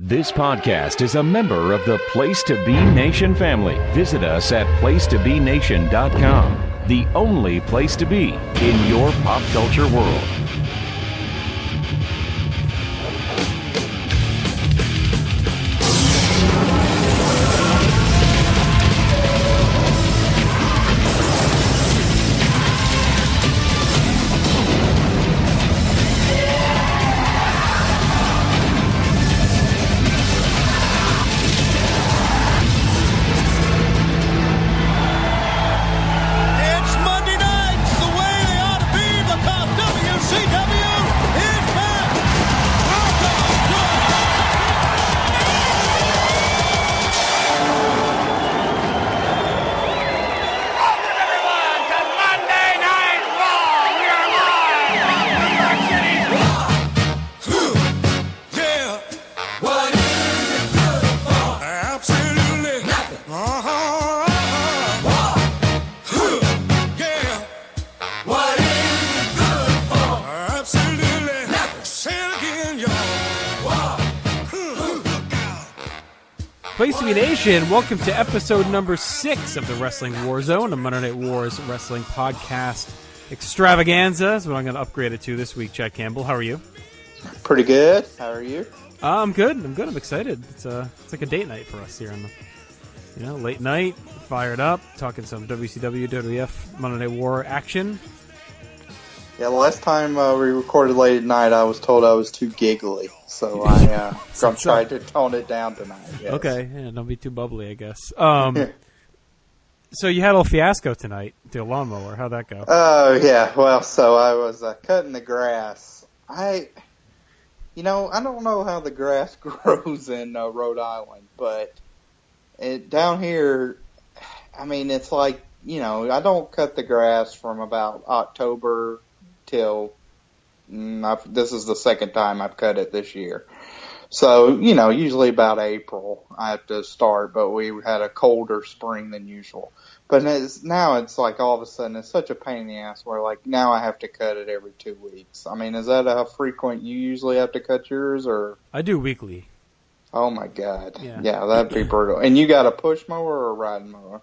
This podcast is a member of the Place to Be Nation family. Visit us at placetobenation.com, the only place to be in your pop culture world. Place to Be Nation, welcome to episode number 6 of the Wrestling War Zone, a Monday Night Wars wrestling podcast extravaganza is what I'm going to upgrade it to this week. Chad Campbell, how are you? Pretty good. How are you? I'm good. I'm excited. It's like a date night for us here on the late night, fired up, talking some WCW, WWF, Monday Night War action. Yeah, the last time we recorded late at night, I was told I was too giggly, so I tried to tone it down tonight. Yes. Okay, yeah, don't be too bubbly, I guess. So you had a little fiasco tonight, the lawnmower. How'd that go? Oh, yeah. Well, so I was cutting the grass. I don't know how the grass grows in Rhode Island, but down here, I mean, it's like, I don't cut the grass from about October till this is the second time I've cut it this year. So, usually about April I have to start, but we had a colder spring than usual. But now it's like all of a sudden it's such a pain in the ass where like now I have to cut it every 2 weeks. I mean, is that how frequent you usually have to cut yours? Or I do weekly. Oh my God. Yeah, that'd be brutal. And you got a push mower or a riding mower?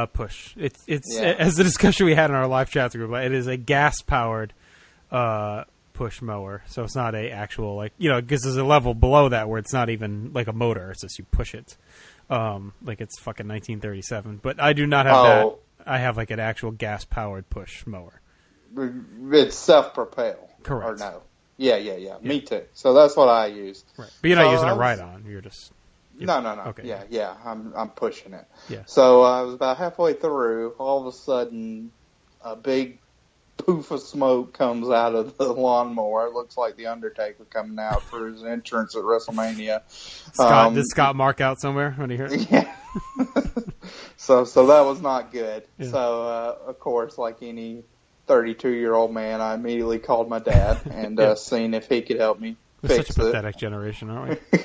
Push. It's as the discussion we had in our live chat group, it is a gas powered push mower. So it's not a actual because there's a level below that where it's not even like a motor. It's just you push it. Like it's fucking 1937. But I do not have that. I have like an actual gas powered push mower. It's self propelled. Correct. Or no? Yeah. Me too. So that's what I use. Right. But you're not using a ride on. You're just. No. Okay. Yeah. I'm pushing it. Yeah. So I was about halfway through. All of a sudden, a big poof of smoke comes out of the lawnmower. It looks like the Undertaker coming out for his entrance at WrestleMania. Did Scott mark out somewhere when he heard it? Yeah. So that was not good. Yeah. So of course, like any 32-year-old man, I immediately called my dad and seen if he could help me fix it. Such a pathetic generation, aren't we?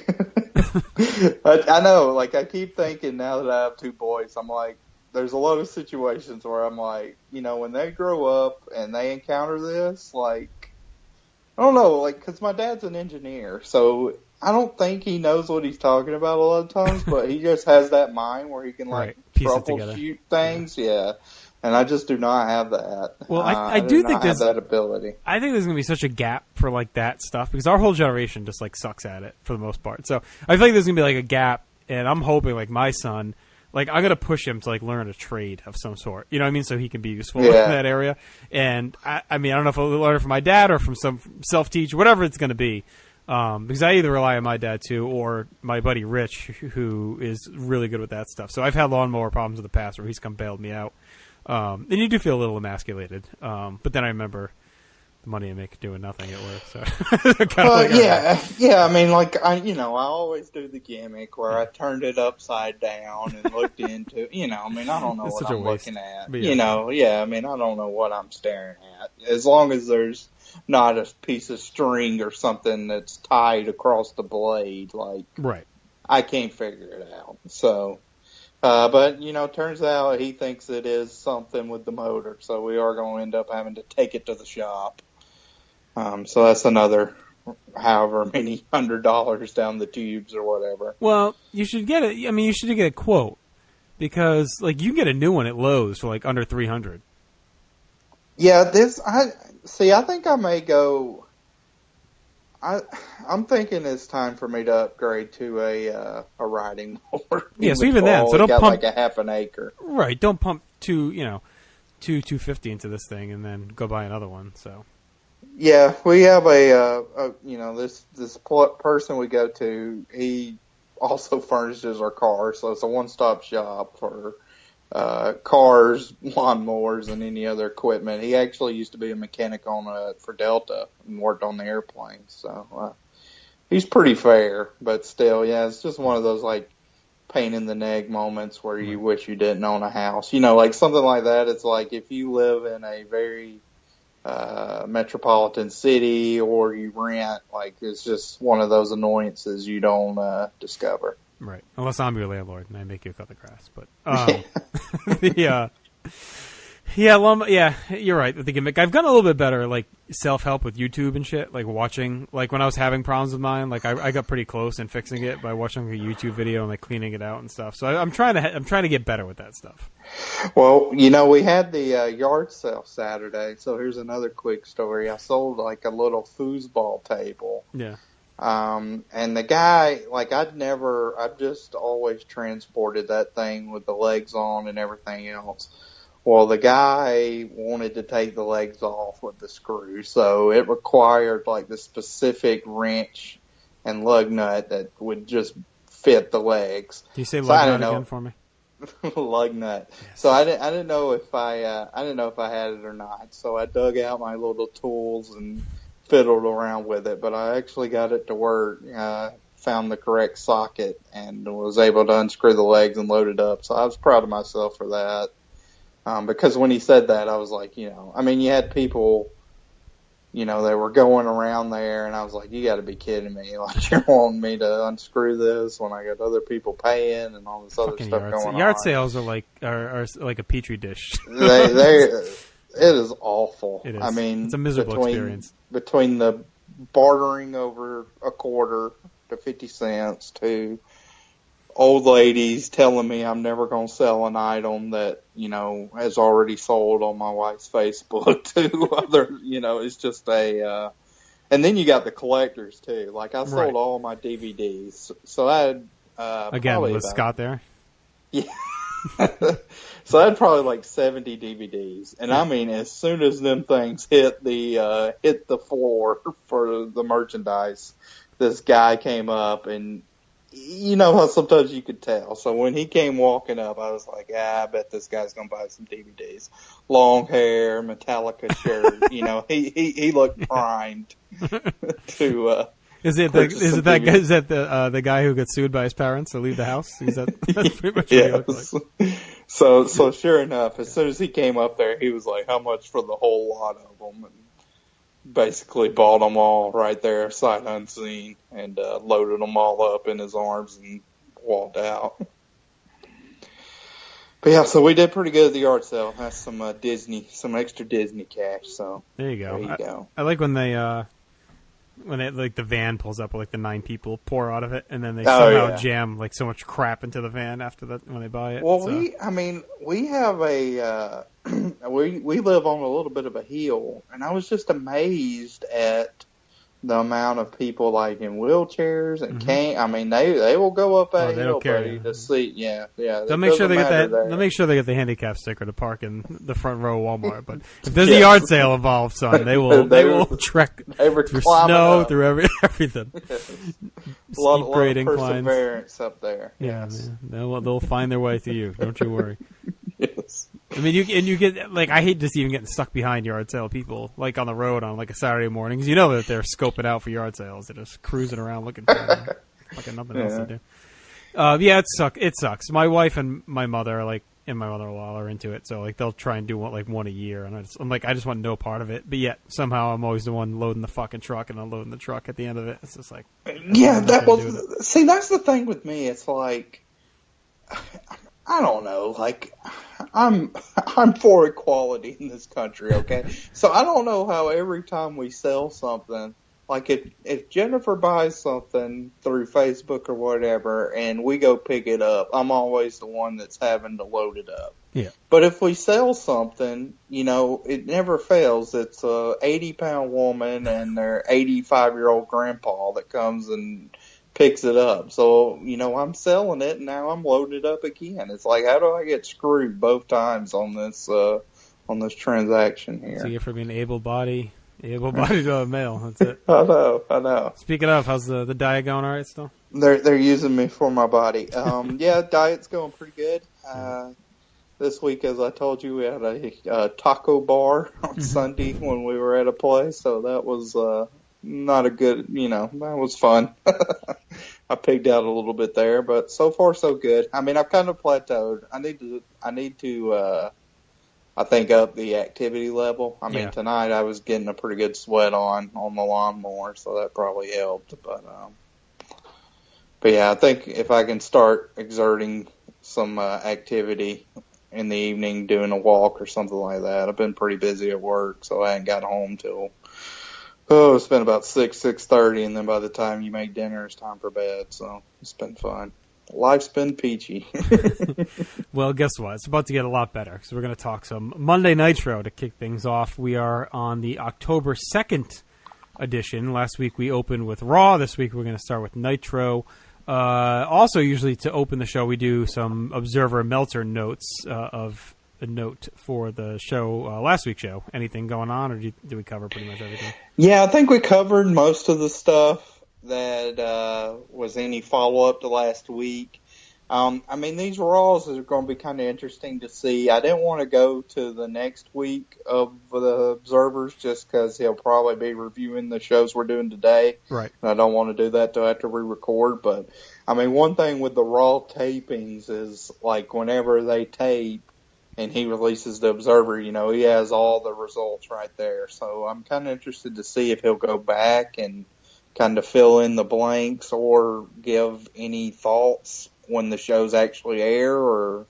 I know, like, I keep thinking now that I have 2 boys, I'm like, there's a lot of situations where I'm like, when they grow up and they encounter this, like, I don't know, like, because my dad's an engineer, so I don't think he knows what he's talking about a lot of times, but he just has that mind where he can, like, troubleshoot things, yeah. And I just do not have that. Well, I do think there's that ability. I think there's going to be such a gap for like that stuff because our whole generation just like sucks at it for the most part. So I feel like there's going to be like a gap, and I'm hoping like my son, like I'm going to push him to like learn a trade of some sort. You know what I mean? So he can be useful in that area. And I mean, I don't know if I'll learn it from my dad or from some self-teach, whatever it's going to be. Because I either rely on my dad too or my buddy Rich, who is really good with that stuff. So I've had lawnmower problems in the past where he's come bailed me out. And you do feel a little emasculated. But then I remember the money I make doing nothing at work. So yeah. I mean, like I always do the gimmick where I turned it upside down and looked into. I mean, I don't know what I'm looking at. I mean, I don't know what I'm staring at. As long as there's not a piece of string or something that's tied across the blade, like right, I can't figure it out. So. But, turns out he thinks it is something with the motor, so we are going to end up having to take it to the shop. So that's another however many $100 down the tubes or whatever. Well, you should get it. I mean, you should get a quote because, like, you can get a new one at Lowe's for like under $300. Yeah, I think I may go. I'm thinking it's time for me to upgrade to a riding mower. Yeah, so even then, so don't got pump like a half an acre. Right, don't pump $250 into this thing and then go buy another one. So. Yeah, we have this person we go to. He also furnishes our cars, so it's a one-stop shop for cars, lawnmowers, and any other equipment. He actually used to be a mechanic for Delta and worked on the airplanes, so he's pretty fair. But still, yeah, it's just one of those like pain in the neck moments where you wish you didn't own a house. Like something like that. It's like if you live in a very metropolitan city or you rent, like it's just one of those annoyances you don't discover. Right, unless I'm your landlord and I make you cut the grass. But yeah, you're right. The gimmick. I've gotten a little bit better, like self-help with YouTube and shit. Like watching, like when I was having problems with mine, like I got pretty close in fixing it by watching a YouTube video and like cleaning it out and stuff. So I'm trying to get better with that stuff. Well, we had the yard sale Saturday, so here's another quick story. I sold like a little foosball table. Yeah. And the guy, like I've just always transported that thing with the legs on and everything else. Well, the guy wanted to take the legs off with the screw, so it required like the specific wrench and lug nut that would just fit the legs. Can you say lug nut again for me? Lug nut. Yes. So I didn't know if I had it or not. So I dug out my little tools and fiddled around with it, but I actually got it to work. Found the correct socket and was able to unscrew the legs and load it up. So I was proud of myself for that. Because when he said that, I was like, you had people, they were going around there, and I was like, you got to be kidding me. Like, you're wanting me to unscrew this when I got other people paying and all this other stuff going on. Yard sales are like a petri dish. It is awful. It is. I mean, it's a miserable experience. Between the bartering over a quarter to 50 cents to old ladies telling me I'm never going to sell an item that, has already sold on my wife's Facebook to other, it's just and then you got the collectors too. Like I sold all my DVDs. So I had, again, was Scott there? Yeah. So I had probably like 70 DVDs. And I mean, as soon as them things hit the floor for the merchandise, this guy came up and, how sometimes you could tell. So when he came walking up, I was like, I bet this guy's going to buy some DVDs. Long hair, Metallica shirt. He looked primed to Is that the guy who got sued by his parents to leave the house? That's pretty much what he looked like. So sure enough, as soon as he came up there, he was like, how much for the whole lot of them? And basically bought them all right there, sight unseen, and loaded them all up in his arms and walked out. But yeah, so we did pretty good at the yard sale. That's some extra Disney cash. So there you go. I like when they like the van pulls up with like the 9 people pour out of it, and then they somehow jam like so much crap into the van after that when they buy it. Well, we have a we live on a little bit of a hill, and I was just amazed at the amount of people like in wheelchairs and cane. I mean, they will go up a hill, buddy, to see. Yeah. They'll make sure they get that. They'll make sure they get the handicap sticker to park in the front row of Walmart. But if there's a yard sale involved, son, they will trek through snow, through everything. A lot of perseverance up there. Yeah, yes. They'll find their way to you. Don't you worry. Yes. I mean, you get like I hate just even getting stuck behind yard sale people like on the road on like a Saturday morning because that they're scoping out for yard sales. They're just cruising around looking for them. Fucking nothing else to do. Yeah, it sucks. My wife and my mother are like, and my mother-in-law are into it, so like they'll try and do one a year, and I just want no part of it. But yet somehow I'm always the one loading the fucking truck and unloading the truck at the end of it. It's just like that's the thing with me. It's like I don't know, like I'm for equality in this country, okay? So I don't know how every time we sell something, like if Jennifer buys something through Facebook or whatever, and we go pick it up, I'm always the one that's having to load it up. Yeah. But if we sell something, it never fails. It's a 80-pound woman and their 85-year-old grandpa that comes and picks it up. So, I'm selling it, and now I'm loading it up again. It's like, how do I get screwed both times on this transaction here? So you're for being able-bodied male. That's it. I know. Speaking of, how's the diet going? All right, still? They're using me for my body. Yeah, diet's going pretty good. This week, as I told you, we had a taco bar on Sunday when we were at a place, so that was not a good, that was fun. I pigged out a little bit there, but so far so good. I mean, I've kind of plateaued. I need to I think up the activity level. I mean, tonight I was getting a pretty good sweat on the lawnmower, so that probably helped. But yeah, I think if I can start exerting some activity in the evening, doing a walk or something like that. I've been pretty busy at work, so I hadn't got home till it's been about 6:30, and then by the time you make dinner, it's time for bed. So it's been fun. Life's been peachy. Well, guess what? It's about to get a lot better, because we're going to talk some Monday Nitro to kick things off. We are on the October 2nd edition. Last week we opened with Raw. This week we're going to start with Nitro. Also, usually to open the show, we do some Observer Meltzer notes of a note for the show, last week's show. Anything going on, or did we cover pretty much everything? Yeah, I think we covered most of the stuff that was any follow-up to last week. I mean, these Raws are going to be kind of interesting to see. I didn't want to go to the next week of the Observers just because he'll probably be reviewing the shows we're doing today. Right. And I don't want to do that till after we record. But, I mean, one thing with the Raw tapings is, like, whenever they tape and he releases the Observer, he has all the results right there. So I'm kind of interested to see if he'll go back and kind of fill in the blanks or give any thoughts when the shows actually air, or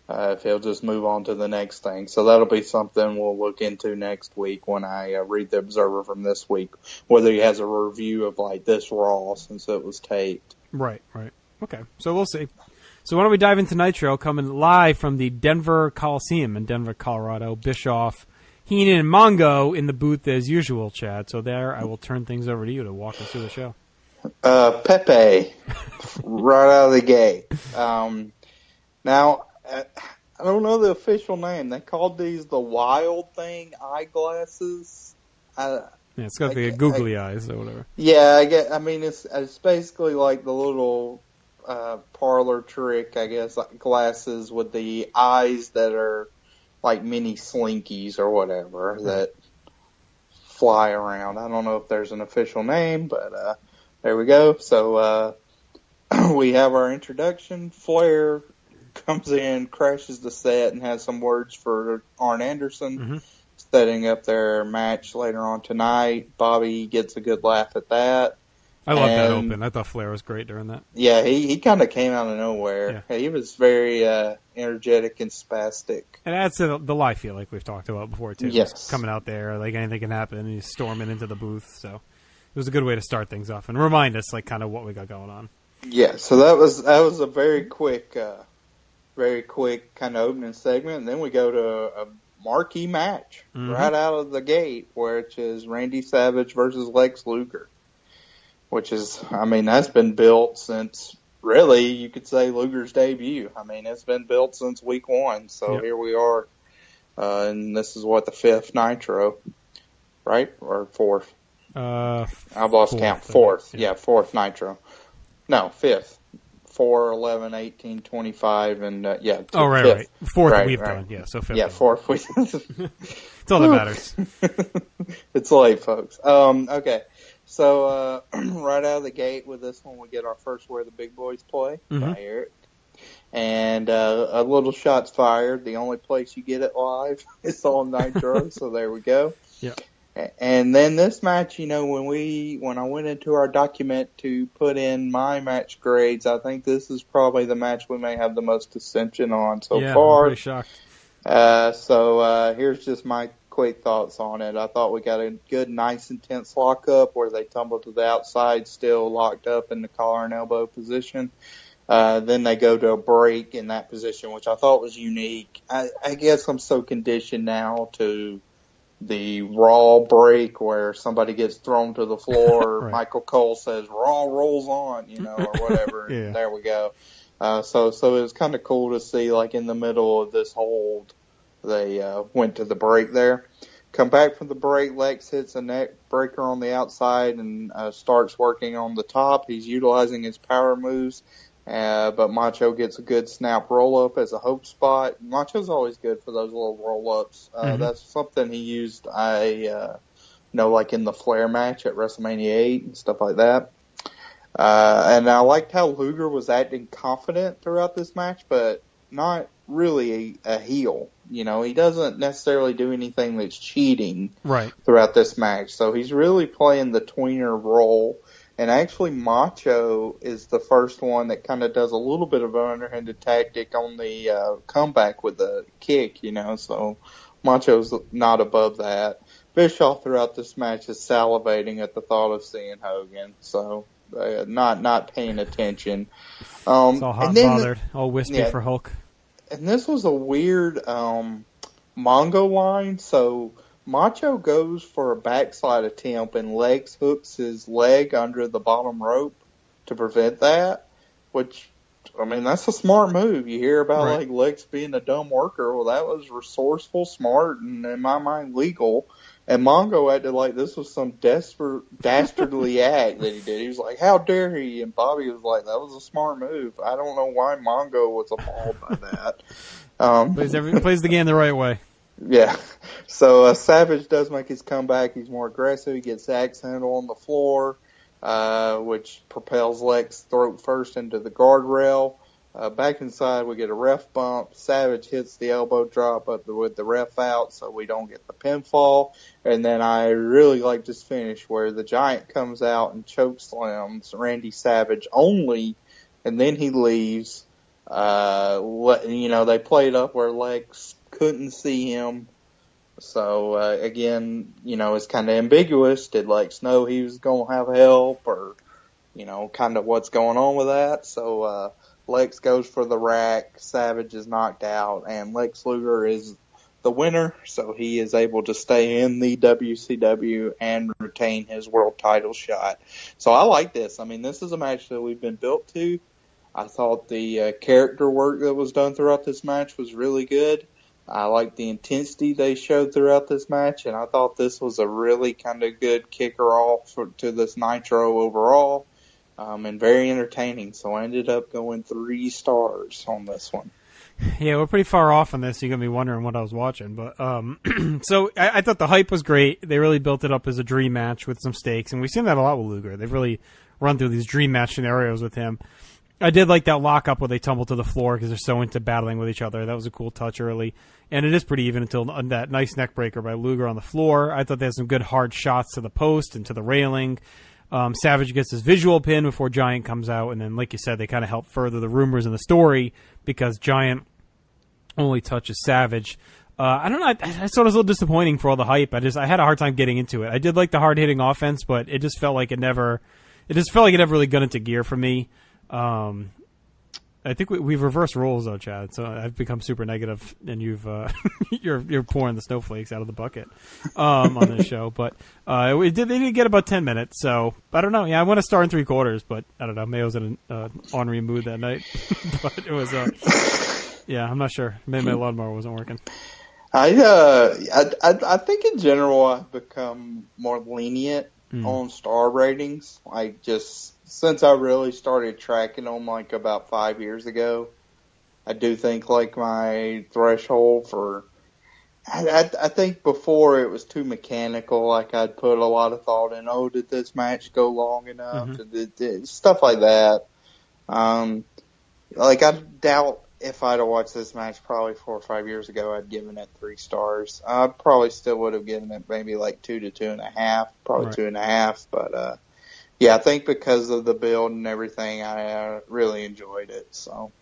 if he'll just move on to the next thing. So that'll be something we'll look into next week when I read the Observer from this week, whether he has a review of like this Raw since it was taped. Right. Okay, so we'll see. So why don't we dive into Nitro, coming live from the Denver Coliseum in Denver, Colorado. Bischoff, Heenan, and Mongo in the booth as usual, Chad. So there, I will turn things over to you to walk us through the show. Pepe, right out of the gate. Now, I don't know the official name. They called these the Wild Thing eyeglasses. It's got the googly eyes or whatever. Yeah, I mean, it's basically like the little parlor trick, I guess, like glasses with the eyes that are like mini slinkies or whatever that fly around. I don't know if there's an official name, but there we go. So we have our introduction. Flair comes in, crashes the set, and has some words for Arn Anderson, setting up their match later on tonight. Bobby gets a good laugh at that. I love that open. I thought Flair was great during that. Yeah, he kind of came out of nowhere. Yeah. He was very energetic and spastic. And adds to the live feel like we've talked about before, too. Yes. Just coming out there, like anything can happen, and he's storming into the booth. So it was a good way to start things off and remind us like kind of what we got going on. Yeah, so that was a very quick kind of opening segment. And then we go to a marquee match right out of the gate, which is Randy Savage versus Lex Luger. Which is, I mean, that's been built since, really, you could say Luger's debut. I mean, it's been built since week one. So Here we are. And this is the fifth Nitro, right? Or fourth? I've lost count. Fourth. Yeah, fourth Nitro. No, fifth. 4, 11, 18, 25, and right. Fifth. Fourth we've done. Yeah, so fifth. Yeah, fourth. It's all that matters. It's late, folks. Okay. So, right out of the gate with this one, we get our first Where the Big Boys Play by Eric. And a little shots fired. The only place you get it live is on Nitro, so there we go. Yeah. And then this match, when I went into our document to put in my match grades, I think this is probably the match we may have the most dissension on so far. I'm pretty shocked. So here's just my quick thoughts on it. I thought we got a good, nice, intense lockup where they tumble to the outside, still locked up in the collar and elbow position. Then they go to a break in that position, which I thought was unique. I guess I'm so conditioned now to the Raw break where somebody gets thrown to the floor. Right. Michael Cole says, Raw rolls on, or whatever. Yeah. And there we go. So it was kind of cool to see, like, in the middle of this hold, they went to the break there. Come back from the break, Lex hits a neck breaker on the outside and starts working on the top. He's utilizing his power moves. But Macho gets a good snap roll-up as a hope spot. Macho's always good for those little roll-ups. That's something he used, like in the Flair match at WrestleMania 8 and stuff like that. And I liked how Luger was acting confident throughout this match, but not really a heel. He doesn't necessarily do anything that's cheating throughout this match. So he's really playing the tweener role. And actually, Macho is the first one that kind of does a little bit of an underhanded tactic on the comeback with the kick, So Macho's not above that. Bischoff throughout this match is salivating at the thought of seeing Hogan, so not paying attention. It's all hot and bothered, all wispy for Hulk. And this was a weird Mongo line, so Macho goes for a backslide attempt and Lex hooks his leg under the bottom rope to prevent that, which, that's a smart move. You hear about, Lex being a dumb worker. Well, that was resourceful, smart, and in my mind, legal. And Mongo acted like this was some dastardly act that he did. He was like, how dare he? And Bobby was like, that was a smart move. I don't know why Mongo was appalled by that. Plays the game the right way. Yeah. So Savage does make his comeback. He's more aggressive. He gets axe handle on the floor, which propels Lex throat first into the guardrail. Back inside, we get a ref bump. Savage hits the elbow drop with the ref out, so we don't get the pinfall. And then I really like this finish where the Giant comes out and chokeslams Randy Savage only, and then he leaves. They played up where Lex couldn't see him. So, again, it's kind of ambiguous. Did Lex know he was going to have help or, kind of what's going on with that? So, Lex goes for the rack. Savage is knocked out, and Lex Luger is the winner. So he is able to stay in the WCW and retain his world title shot. So I like this. This is a match that we've been built to. I thought the character work that was done throughout this match was really good. I liked the intensity they showed throughout this match, and I thought this was a really kind of good kicker off to this Nitro overall, and very entertaining. So I ended up going 3 stars on this one. Yeah, we're pretty far off on this. You're going to be wondering what I was watching. But so I thought the hype was great. They really built it up as a dream match with some stakes, and we've seen that a lot with Luger. They've really run through these dream match scenarios with him. I did like that lockup where they tumble to the floor because they're so into battling with each other. That was a cool touch early. And it is pretty even until that nice neck breaker by Luger on the floor. I thought they had some good hard shots to the post and to the railing. Savage gets his visual pin before Giant comes out. And then, like you said, they kind of help further the rumors in the story because Giant only touches Savage. I don't know. I thought it was a little disappointing for all the hype. I had a hard time getting into it. I did like the hard-hitting offense, but it just felt like it never really got into gear for me. I think we've reversed roles though, Chad. So I've become super negative, and you've you're pouring the snowflakes out of the bucket on this show. But they did get about 10 minutes, so I don't know. Yeah, I want to start in 3/4, but I don't know. Mayo's in an ornery mood that night, but it was yeah, I'm not sure. Maybe my lawnmower wasn't working. I think in general I've become more lenient on star ratings. Like just since I really started tracking them like about 5 years ago, I do think like my threshold for I think before it was too mechanical. Like I'd put a lot of thought in, did this match go long enough? Stuff like that. Like I doubt if I'd have watched this match probably 4 or 5 years ago, I'd given it 3 stars. I probably still would have given it maybe like 2 to 2.5, probably right. 2.5. But yeah, I think because of the build and everything, I really enjoyed it. So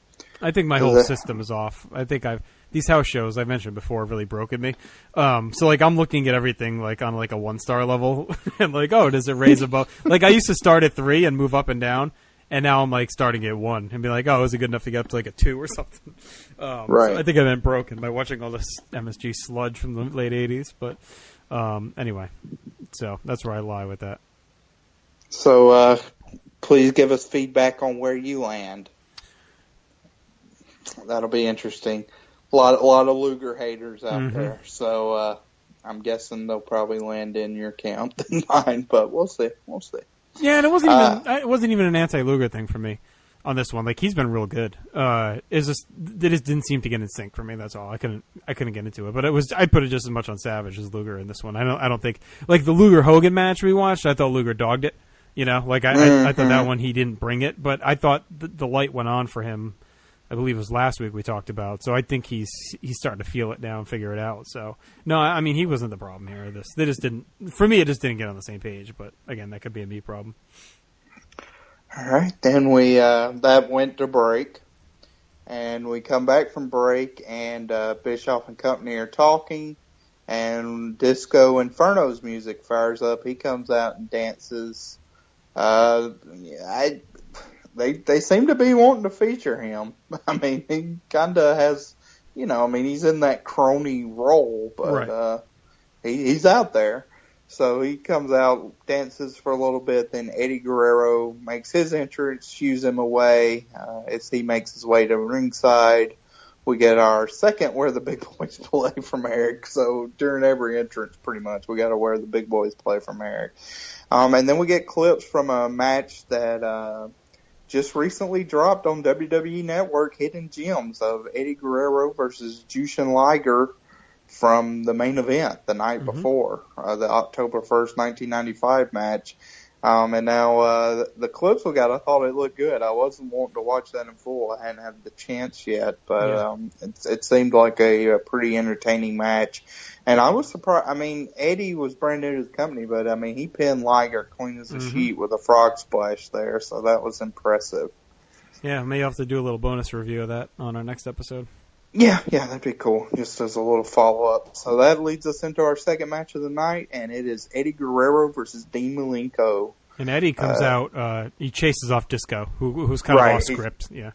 I think my whole system is off. I think these house shows I mentioned before have really broken me. So like I'm looking at everything like on like a 1-star level and like, oh, does it raise above? Like I used to start at 3 and move up and down, and now I'm like starting at 1 and be like, oh, is it good enough to get up to like a 2 or something? Right. So I think I've been broken by watching all this MSG sludge from the late 80s. But anyway, so that's where I lie with that. So please give us feedback on where you land. That'll be interesting. A lot of Luger haters out there, so I'm guessing they'll probably land in your camp than mine, but we'll see. Yeah, and it wasn't even an anti-Luger thing for me on this one. Like he's been real good. It just didn't seem to get in sync for me. That's all. I couldn't get into it. But I put it just as much on Savage as Luger in this one. I don't think like the Luger Hogan match we watched. I thought Luger dogged it. You know, like I thought that one he didn't bring it, but I thought the light went on for him. I believe it was last week we talked about. So I think he's starting to feel it now and figure it out. So no, I mean he wasn't the problem here. They just didn't. For me, it just didn't get on the same page. But again, that could be a me problem. All right, then we that went to break, and we come back from break, and Bischoff and company are talking, and Disco Inferno's music fires up. He comes out and dances. They seem to be wanting to feature him. I mean, he kind of has, he's in that crony role, but right. He's out there. So he comes out, dances for a little bit, then Eddie Guerrero makes his entrance, shoos him away as he makes his way to ringside. We get our second Where the Big Boys Play from Eric. So during every entrance, pretty much, we got to Where the Big Boys Play from Eric. And then we get clips from a match that just recently dropped on WWE Network, Hidden Gems, of Eddie Guerrero versus Jushin Liger from the main event the night before, the October 1st, 1995 match. And now the clips we got, I thought it looked good. I wasn't wanting to watch that in full. I hadn't had the chance yet, but it seemed like a pretty entertaining match. And I was surprised. I mean, Eddie was brand new to the company, but, I mean, he pinned Liger clean as a sheet with a frog splash there, so that was impressive. Yeah, may have to do a little bonus review of that on our next episode. Yeah, that'd be cool, just as a little follow-up. So that leads us into our second match of the night, and it is Eddie Guerrero versus Dean Malenko. And Eddie comes out, he chases off Disco, who's kind of off script, Yeah,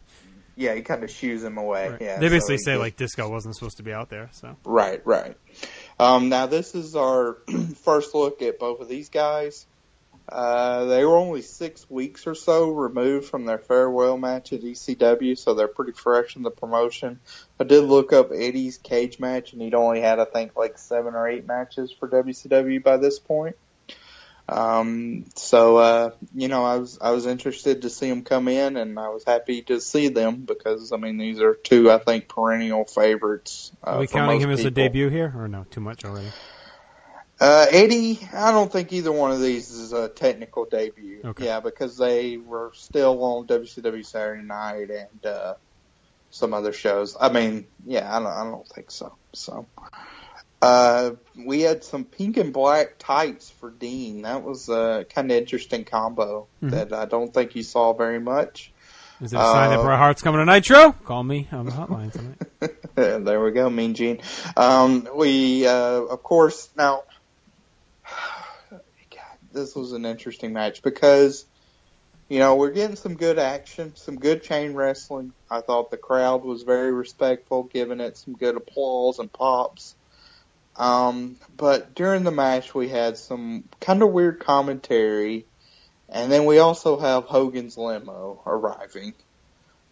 he kind of shoos him away. Right. Yeah, they basically say, like, Disco wasn't supposed to be out there. So Right. Now, this is our first look at both of these guys. They were only 6 weeks or so removed from their farewell match at ECW, so they're pretty fresh in the promotion. I did look up Eddie's cage match, and he'd only had, I think, like 7 or 8 matches for WCW by this point. I was interested to see them come in, and I was happy to see them because, I mean, these are two, I think, perennial favorites. Are we counting him as a debut here, or no? Too much already? Eddie, I don't think either one of these is a technical debut. Okay. Yeah, because they were still on WCW Saturday Night and some other shows. I mean, yeah, I don't think so. So. We had some pink and black tights for Dean. That was a kind of interesting combo that I don't think you saw very much. Is it a sign that Bret Hart's coming to Nitro? Call me on the hotline tonight. There we go, Mean Gene. Of course, now, God, this was an interesting match because, we're getting some good action, some good chain wrestling. I thought the crowd was very respectful, giving it some good applause and pops. But during the match, we had some kind of weird commentary, and then we also have Hogan's limo arriving,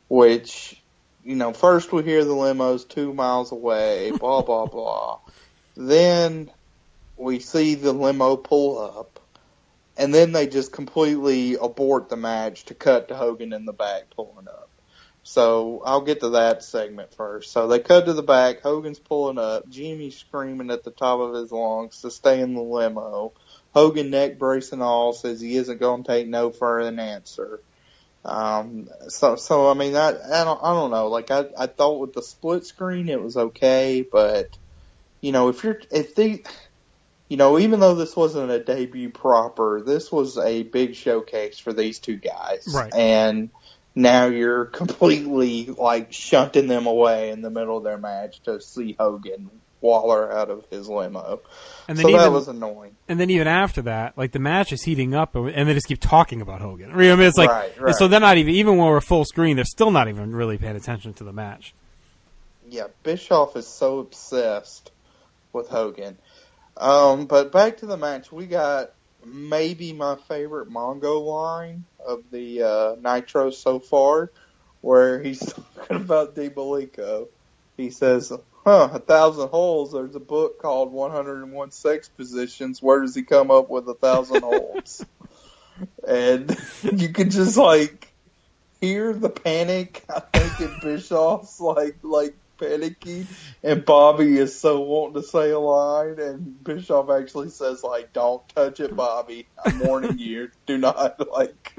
which, first we hear the limo's 2 miles away, blah, blah, blah. Then we see the limo pull up, and then they just completely abort the match to cut to Hogan in the back pulling up. So I'll get to that segment first. So they cut to the back. Hogan's pulling up. Jimmy's screaming at the top of his lungs to stay in the limo. Hogan, neck brace and all, says he isn't going to take no for an answer. I mean, I don't know. Like I thought with the split screen it was okay, but even though this wasn't a debut proper, this was a big showcase for these two guys, right? And now you're completely like shunting them away in the middle of their match to see Hogan waller out of his limo. And then so that was annoying. And then even after that, like the match is heating up, and they just keep talking about Hogan. I mean, it's like, right. So they're not even when we're full screen, they're still not even really paying attention to the match. Yeah, Bischoff is so obsessed with Hogan. But back to the match, we got maybe my favorite Mongo line of the Nitro so far, where he's talking about DiMalenko. He says, 1,000 holes. There's a book called 101 Sex Positions. Where does he come up with 1,000 holes? And you can just like hear the panic. I think in Bischoff's like panicky, and Bobby is so wanting to say a line, and Bischoff actually says like, "Don't touch it, Bobby. I'm warning you. Do not like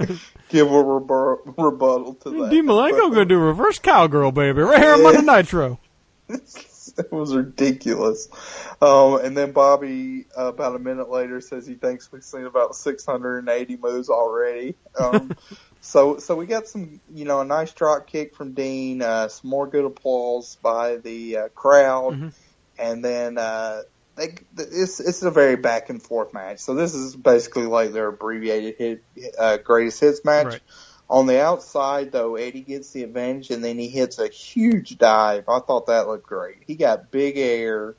give a rebuttal to that." DiMalenko gonna do reverse cowgirl, baby, right here on Monday Nitro. It was ridiculous. And then Bobby, about a minute later, says he thinks we've seen about 680 moves already. So we got some, a nice drop kick from Dean, some more good applause by the crowd, and then it's a very back and forth match. So this is basically like their abbreviated greatest hits match. Right. On the outside, though, Eddie gets the advantage, and then he hits a huge dive. I thought that looked great. He got big air,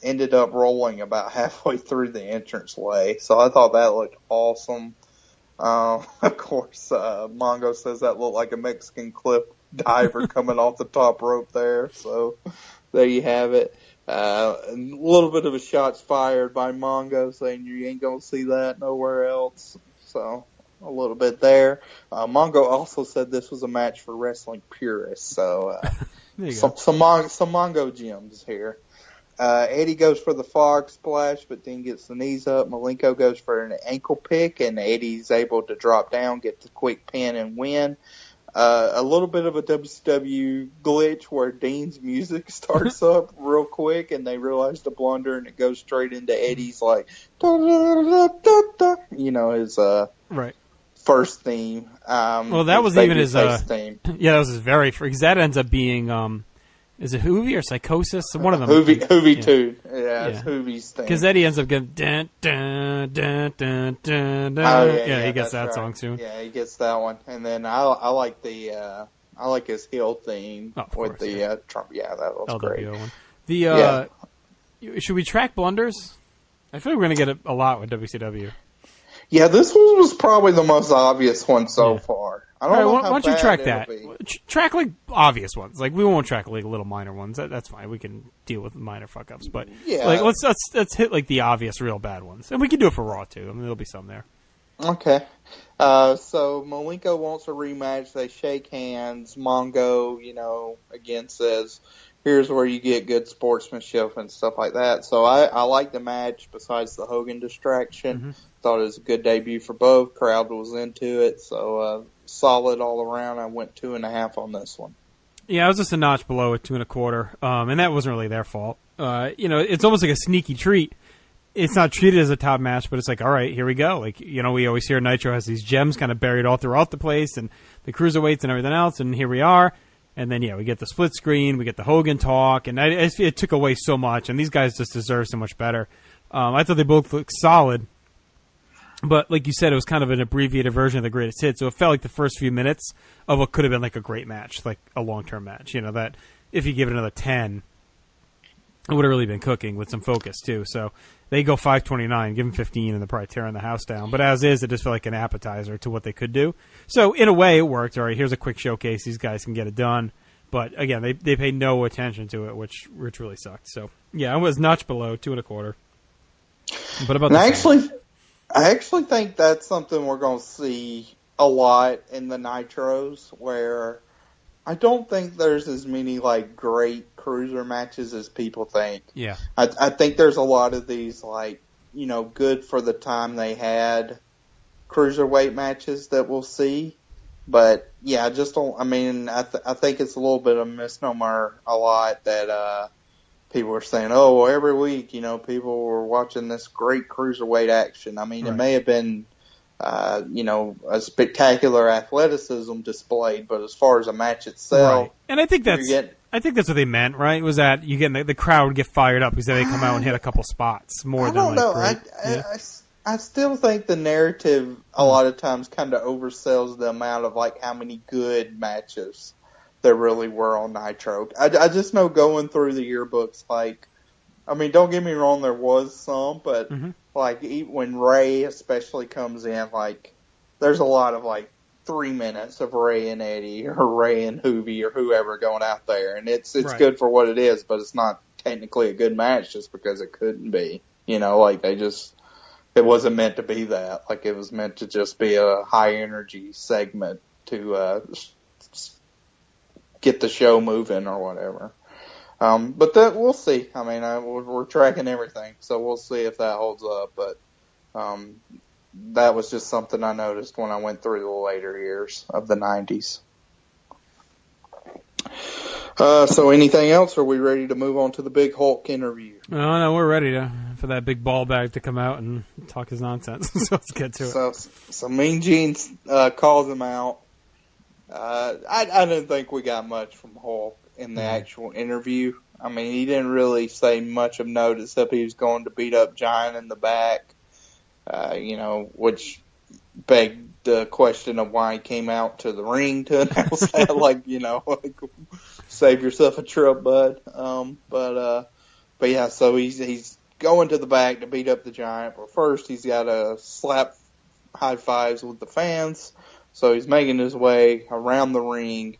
ended up rolling about halfway through the entranceway. So I thought that looked awesome. Of course, Mongo says that looked like a Mexican clip diver coming off the top rope there. So there you have it. A little bit of a shots fired by Mongo saying you ain't going to see that nowhere else. So a little bit there. Mongo also said this was a match for wrestling purists. So some Mongo gems here. Eddie goes for the fog splash, but then gets the knees up. Malenko goes for an ankle pick, and Eddie's able to drop down, get the quick pin, and win. A little bit of a WCW glitch where Dean's music starts up real quick, and they realize the blunder, and it goes straight into Eddie's like, his right. first theme. Well, that was even his theme. Yeah, that was his very first. Because that ends up being is it Hoovy or Psychosis? One of them. Hoovy too. Yeah, it's Hoovy's thing. Because Eddie ends up getting dun dun dun dun dun dun. He gets that right. Song soon. Yeah, he gets that one, and then I like the I like his heel theme with the Trump. Yeah, that was great. One. The should we track blunders? I feel like we're gonna get a lot with WCW. Yeah, this one was probably the most obvious one so far. I don't know why don't you track that? Track like obvious ones. Like we won't track like little minor ones. That's fine. We can deal with minor fuck ups. But like let's hit like the obvious real bad ones, and we can do it for Raw too. I mean there'll be some there. Okay. So Malenko wants a rematch. They shake hands. Mongo, again says, here's where you get good sportsmanship and stuff like that. So I like the match besides the Hogan distraction. Thought it was a good debut for both. Crowd was into it. So solid all around. I went 2.5 on this one. Yeah, I was just a notch below at 2.25. And that wasn't really their fault. It's almost like a sneaky treat. It's not treated as a top match, but it's like, all right, here we go. Like, we always hear Nitro has these gems kind of buried all throughout the place and the cruiserweights and everything else. And here we are. And then, we get the split screen, we get the Hogan talk, and it took away so much, and these guys just deserve so much better. I thought they both looked solid, but like you said, it was kind of an abbreviated version of the greatest hit, so it felt like the first few minutes of what could have been like a great match, like a long-term match, that if you give it another 10, it would have really been cooking with some focus, too. So they go 5:29, give them 15, and they're probably tearing the house down. But as is, it just felt like an appetizer to what they could do. So in a way, it worked. All right, here's a quick showcase. These guys can get it done. But again, they paid no attention to it, which really sucked. So yeah, I was notch below 2.25. But about I actually think that's something we're going to see a lot in the Nitros, where I don't think there's as many like great cruiser matches as people think. Yeah, I think there's a lot of these like good for the time they had cruiserweight matches that we'll see. But yeah, I just don't. I mean, I think it's a little bit of a misnomer a lot that people are saying, oh, well, every week people were watching this great cruiserweight action. I mean, It may have been a spectacular athleticism displayed, but as far as a match itself, right. And I think that's what they meant, right? Was that you get the crowd would get fired up because they come out and hit a couple spots more than don't know. I still think the narrative a lot of times kind of oversells the amount of like how many good matches there really were on Nitro. I just know going through the yearbooks, like, I mean, don't get me wrong, there was some, but like when Ray especially comes in, like there's a lot of like 3 minutes of Ray and Eddie or Ray and Hoovy or whoever going out there, and it's right. Good for what it is, but it's not technically a good match just because it couldn't be. Like it wasn't meant to be that. Like it was meant to just be a high energy segment to get the show moving or whatever. But we'll see. I mean, we're tracking everything, so we'll see if that holds up. But that was just something I noticed when I went through the later years of the 90s. So anything else, or are we ready to move on to the big Hulk interview? No, we're ready for that big ball bag to come out and talk his nonsense. So let's get to it. So Mean Gene calls him out. I didn't think we got much from Hulk in the actual interview. I mean, he didn't really say much of note except he was going to beat up Giant in the back, which begged the question of why he came out to the ring to announce that, like, save yourself a trip, bud. But yeah, so he's going to the back to beat up the Giant, but first he's got to slap high fives with the fans. So he's making his way around the ring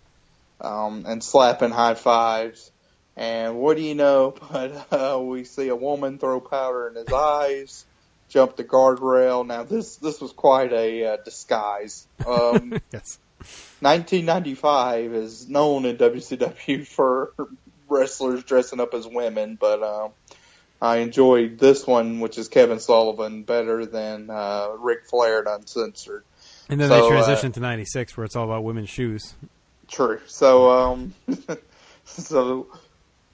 and slapping high fives. And what do you know? But we see a woman throw powder in his eyes, jump the guardrail. Now this was quite a disguise. Yes. 1995 is known in WCW for wrestlers dressing up as women, but I enjoyed this one, which is Kevin Sullivan, better than Ric Flair and Uncensored. And then they transitioned to 96, where it's all about women's shoes. True. So, so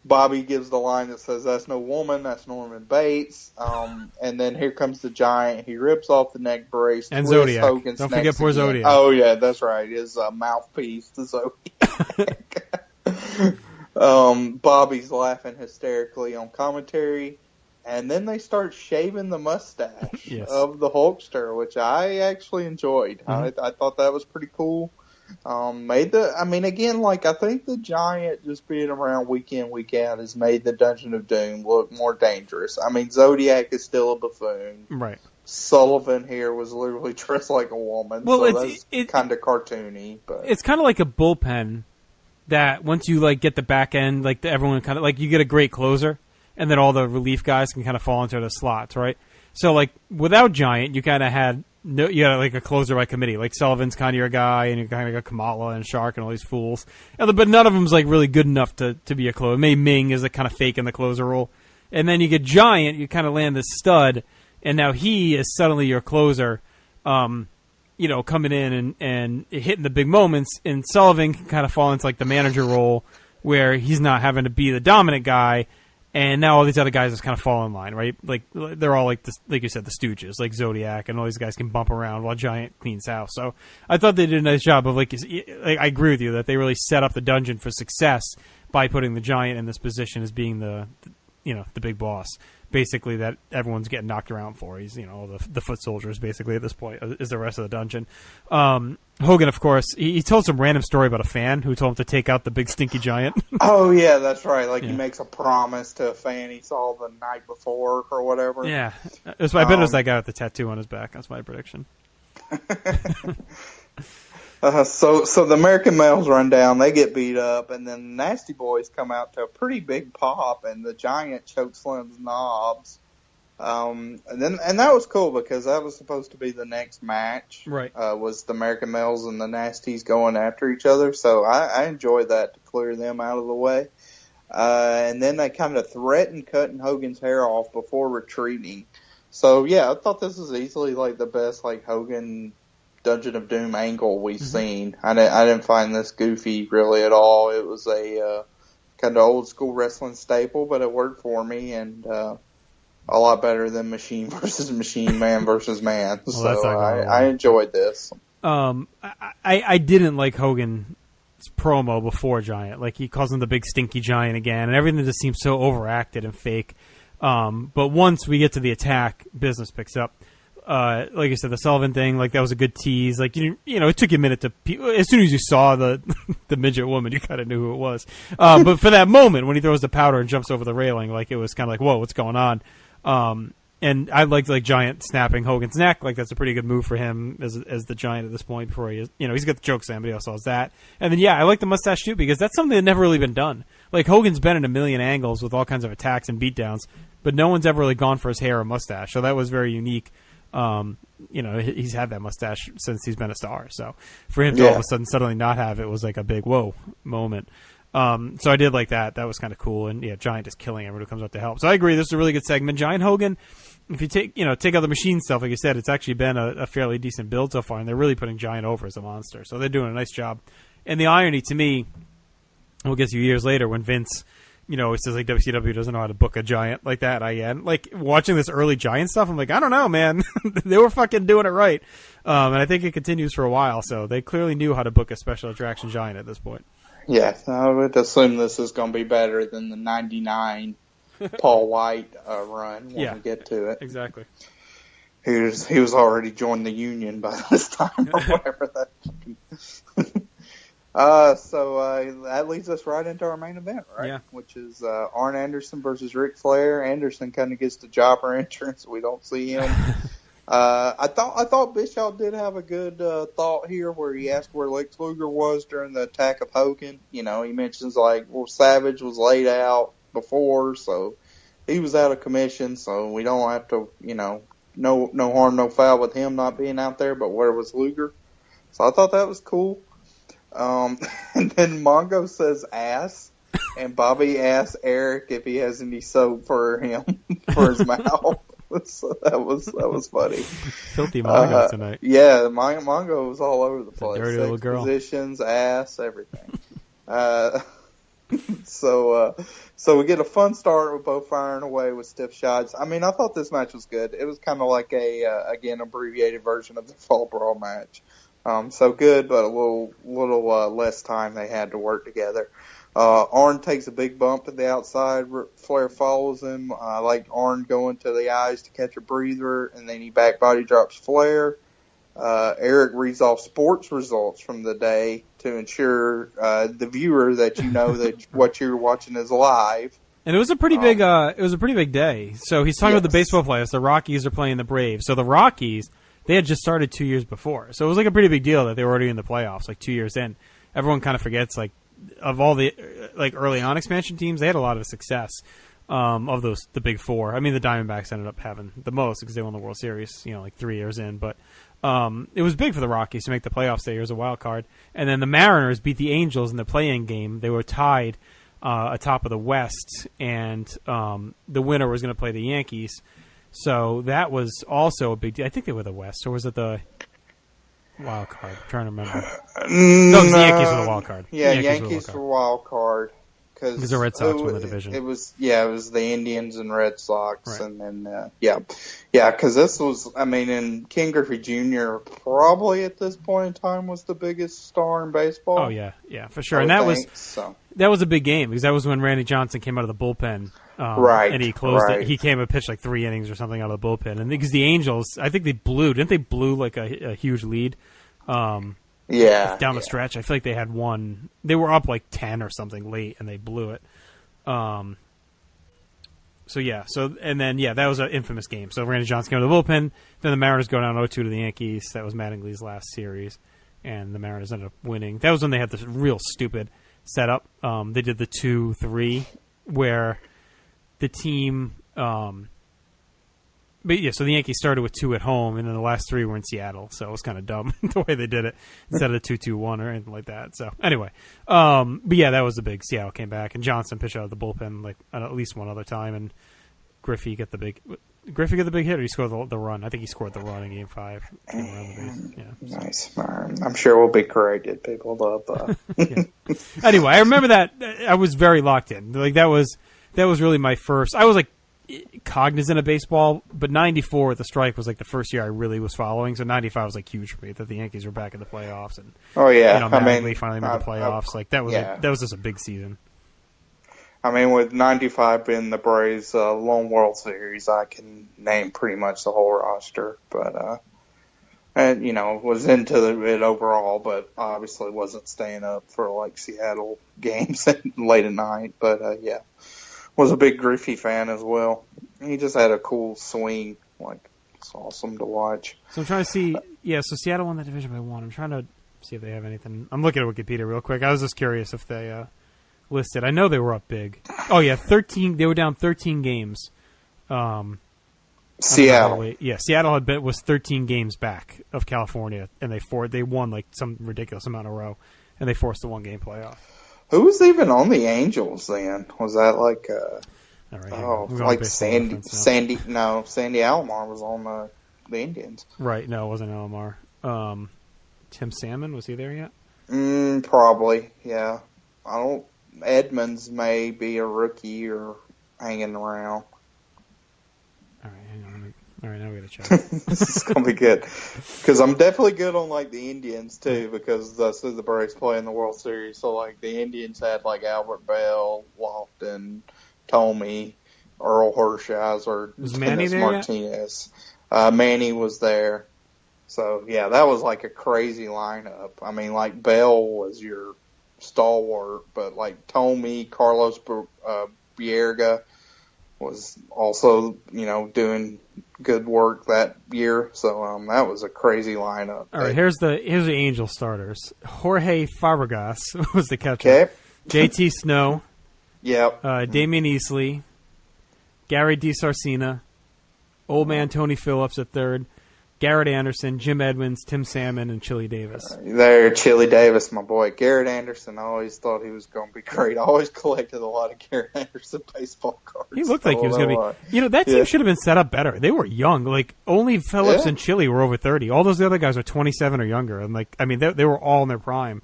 Bobby gives the line that says, "That's no woman, that's Norman Bates." And then here comes the Giant. He rips off the neck brace. And Zodiac. Don't forget poor Zodiac. Oh, yeah, that's right. His mouthpiece, the Zodiac. Bobby's laughing hysterically on commentary. And then they start shaving the mustache of the Hulkster, which I actually enjoyed. I thought that was pretty cool. I think the Giant just being around week in, week out has made the Dungeon of Doom look more dangerous. I mean, Zodiac is still a buffoon. Right. Sullivan here was literally dressed like a woman. Well, so that's kind of cartoony. But it's kind of like a bullpen that once you get the back end, everyone kind of you get a great closer. And then all the relief guys can kind of fall into the slots, right? So, without Giant, you kind of had a closer by committee. Like, Sullivan's kind of your guy, and you kind of got Kamala and Shark and all these fools. But none of them's, really good enough to be a closer. Maybe Ming is kind of fake in the closer role. And then you get Giant, you kind of land this stud, and now he is suddenly your closer, coming in and hitting the big moments. And Sullivan can kind of fall into, the manager role, where he's not having to be the dominant guy. And now all these other guys just kind of fall in line, right? They're all like you said, the Stooges, like Zodiac, and all these guys can bump around while Giant cleans house. So I thought they did a nice job of I agree with you that they really set up the Dungeon for success by putting the Giant in this position as being the big boss. Basically, that everyone's getting knocked around for. He's all the foot soldiers basically at this point is the rest of the Dungeon. Hogan, of course, he told some random story about a fan who told him to take out the big stinky Giant. Oh yeah, that's right. He makes a promise to a fan he saw the night before or whatever. Yeah, I bet it was that guy with the tattoo on his back. That's my prediction. So the American males run down, they get beat up, and then the Nasty Boys come out to a pretty big pop, and the Giant chokes Slim's knobs. And that was cool because that was supposed to be the next match. Right. Was the American males and the Nasties going after each other. So I enjoyed that to clear them out of the way. And then they kind of threatened cutting Hogan's hair off before retreating. So yeah, I thought this was easily the best Hogan Dungeon of Doom angle we've seen. I didn't find this goofy really at all. It was a kind of old school wrestling staple, but it worked for me, and a lot better than machine versus machine, man versus man. Well, So I enjoyed this. I didn't like Hogan's promo before Giant. Like, he calls him the big stinky giant again, and everything just seems so overacted and fake. But once we get to the attack, business picks up. Like I said, the Sullivan thing, like, that was a good tease. Like, you know, it took you a minute to, as soon as you saw the the midget woman, you kind of knew who it was. But for that moment, when he throws the powder and jumps over the railing, like, it was kind of like, whoa, what's going on? And I liked, like, Giant snapping Hogan's neck. Like, that's a pretty good move for him as the Giant at this point before he is, you know, he's got the choke slam, but he also has that. And then, yeah, I like the mustache too, because that's something that never really been done. Like, Hogan's been in a million angles with all kinds of attacks and beatdowns, but no one's ever really gone for his hair or mustache. So that was very unique. You know, he's had that mustache since he's been a star. So for him to all of a sudden suddenly not have it was like a big whoa moment. So I did like that. That was kind of cool. And yeah, Giant is killing everyone who comes up to help. So I agree. This is a really good segment. Giant Hogan, if you take out the machine stuff, like you said, it's actually been a fairly decent build so far, and they're really putting Giant over as a monster. So they're doing a nice job. And the irony to me, we'll get to years later when Vince, you know, it says like WCW doesn't know how to book a Giant like that again. Like, watching this early Giant stuff, I'm like, I don't know, man. They were fucking doing it right. And I think it continues for a while. So they clearly knew how to book a special attraction Giant at this point. Yeah, I would assume this is going to be better than the 99 Paul White run when we get to it. Exactly. He was already joined the Union by this time or whatever that. So that leads us right into our main event, right? Yeah. Which is Arn Anderson versus Ric Flair. Anderson kind of gets the jobber entrance. We don't see him. I thought Bischoff did have a good thought here where he asked where Lex Luger was during the attack of Hogan. You know, he mentions like, well, Savage was laid out before, so he was out of commission, so we don't have to, you know, no harm, no foul with him not being out there, but where was Luger? So I thought that was cool. And then Mongo says ass, and Bobby asks Eric if he has any soap for him for his mouth. So that was funny. Filthy Mongo tonight. Yeah, Mongo was all over the place. Dirty little girl. Positions, ass, everything. So we get a fun start with both firing away with stiff shots. I mean, I thought this match was good. It was kind of like again, abbreviated version of the Fall Brawl match. So good, but a little less time they had to work together. Arn takes a big bump at the outside. Flair follows him. I like Arn going to the eyes to catch a breather, and then he back body drops Flair. Eric reads off sports results from the day to ensure the viewer that you know that what you're watching is live. And it was a pretty big. It was a pretty big day. So he's talking about the baseball players. The Rockies are playing the Braves. So the Rockies, they had just started 2 years before. So it was like a pretty big deal that they were already in the playoffs, like 2 years in. Everyone kind of forgets, like, of all the like early on expansion teams, they had a lot of success. Of the big four. I mean, the Diamondbacks ended up having the most because they won the World Series, you know, like 3 years in. But it was big for the Rockies to make the playoffs that year as a wild card. And then the Mariners beat the Angels in the play-in game. They were tied atop of the West, and the winner was going to play the Yankees. So that was also a big deal. I think they were the West, or was it the wild card? I'm trying to remember. No, the Yankees were the wild card. Yeah, Yankees were wild card. Because the Red Sox won the division. It was the Indians and Red Sox, right. And then because this was, I mean, and Ken Griffey Jr. probably at this point in time was the biggest star in baseball. Oh yeah, for sure. And that was a big game because that was when Randy Johnson came out of the bullpen, right? And he closed it. He came and pitched like 3 innings or something out of the bullpen, and because the Angels, I think didn't they blew like a huge lead. Down the stretch, I feel like they had one. They were up like 10 or something late, and they blew it. That was an infamous game. So Randy Johnson came to the bullpen. Then the Mariners go down 0-2 to the Yankees. That was Mattingly's last series, and the Mariners ended up winning. That was when they had this real stupid setup. They did the 2-3 where the team. So the Yankees started with 2 at home, and then the last 3 were in Seattle. So it was kind of dumb the way they did it instead of the 2-2-1 or anything like that. So anyway, that was the big. Seattle came back, and Johnson pitched out of the bullpen like at least one other time, and Griffey got the big hit, or he scored the run. I think he scored the run in Game 5. Came around the base. Yeah, nice. I'm sure we'll be corrected. People love. Anyway, I remember that I was very locked in. Like that was really my first. I was like cognizant of baseball, but 94 the strike was like the first year I really was following, so 95 was like huge for me that the Yankees were back in the playoffs and Mattingly finally made the playoffs. Like that was just a big season. I mean, with 95 being the Braves' lone World Series, I can name pretty much the whole roster, but and was into it overall, but obviously wasn't staying up for like Seattle games late at night. But was a big Griffey fan as well. He just had a cool swing. Like, it's awesome to watch. So I'm trying to see. Yeah, so Seattle won that division by 1. I'm trying to see if they have anything. I'm looking at Wikipedia real quick. I was just curious if they listed. I know they were up big. Oh, yeah, 13. They were down 13 games. Seattle. Seattle was 13 games back of California, and they won like some ridiculous amount in a row, and they forced a 1-game playoff. Who was even on the Angels then? Was that like Sandy Alomar was on the Indians. Right, no, it wasn't Alomar. Tim Salmon, was he there yet? Probably, yeah. Edmonds may be a rookie or hanging around. All right, hang on. All right, now we gotta check. This is gonna be good because I'm definitely good on like the Indians too because the Braves play in the World Series. So like the Indians had like Albert Bell, Lofton, Tomey, Earl Hershiser, was Manny Dennis there Martinez. Manny was there. So yeah, that was like a crazy lineup. I mean, like Bell was your stalwart, but like Tomey, Carlos Bierga was also, doing good work that year. So that was a crazy lineup. All right, here's the Angel starters. Jorge Fabregas was the catcher. Okay. JT Snow. Yep. Damian Easley. Gary DiSarcina. Old man Tony Phillips at third. Garrett Anderson, Jim Edmonds, Tim Salmon, and Chili Davis. Chili Davis, my boy. Garrett Anderson, I always thought he was going to be great. I always collected a lot of Garrett Anderson baseball cards. He looked like he was going to be. That team should have been set up better. They were young. Like, only Phillips and Chili were over 30. All those other guys are 27 or younger. And, they were all in their prime.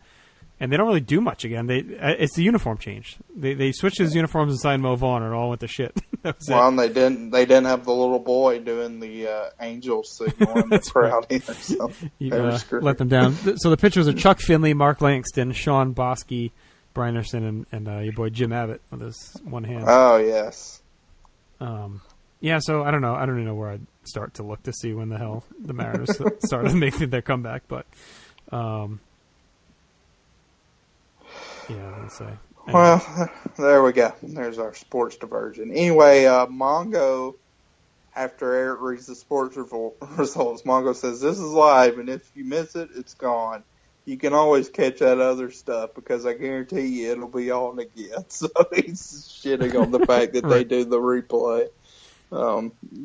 And they don't really do much again. It's the uniform change. They switched his uniforms and signed Mo Vaughn, and it all went to shit. And they didn't have the little boy doing the angel signal in the crowd either. So let them down. So the pitchers are Chuck Finley, Mark Langston, Sean Bosky, Brian Anderson, and your boy Jim Abbott with his one hand. Oh yes. So I don't know. I don't even know where I'd start to look to see when the hell the Mariners started making their comeback, but. Yeah, let's say. Well, there we go. There's our sports diversion. Anyway, Mongo, after Eric reads the sports results, Mongo says, "This is live, and if you miss it, it's gone. You can always catch that other stuff because I guarantee you it'll be on again." So he's shitting on the fact that they do the replay.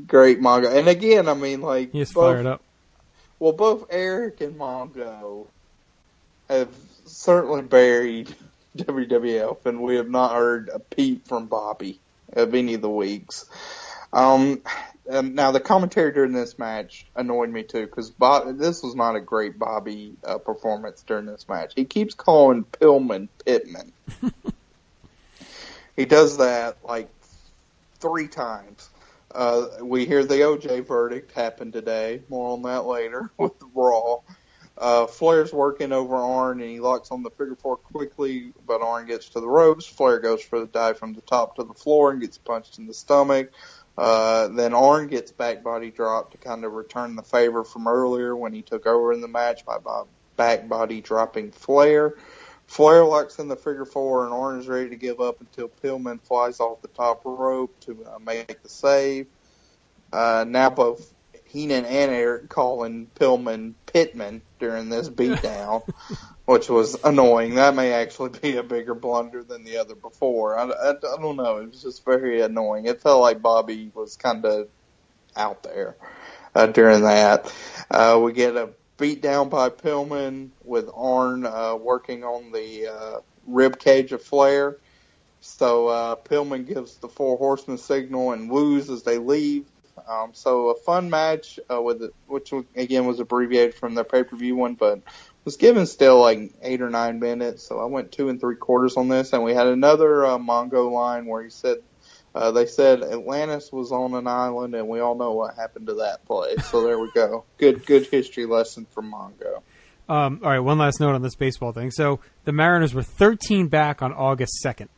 Great Mongo. And again, I mean, like... He's fired up. Well, both Eric and Mongo have certainly buried WWF, and we have not heard a peep from Bobby of any of the weeks. Now, the commentary during this match annoyed me too, because this was not a great Bobby performance during this match. He keeps calling Pillman Pittman. He does that like 3 times. We hear the OJ verdict happen today. More on that later with the Raw. Flair's working over Arn, and he locks on the figure 4 quickly, but Arn gets to the ropes. Flair goes for the dive from the top to the floor and gets punched in the stomach. Then Arn gets back body drop to kind of return the favor from earlier when he took over in the match by back body dropping Flair. Flair locks in the figure 4, and Arn is ready to give up until Pillman flies off the top rope to make the save. Now both Heenan and Eric calling Pillman Pittman during this beatdown, which was annoying. That may actually be a bigger blunder than the other before. I don't know. It was just very annoying. It felt like Bobby was kind of out there during that. We get a beatdown by Pillman with Arn working on the rib cage of Flair. So Pillman gives the 4 horsemen signal and woos as they leave. So a fun match which again was abbreviated from their pay-per-view one, but was given still like 8 or 9 minutes. So I went 2 3/4 on this, and we had another Mongo line where he said They said Atlantis was on an island, and we all know what happened to that place. So there we go. Good history lesson from Mongo. All right, one last note on this baseball thing. So the Mariners were 13 back on August 2nd.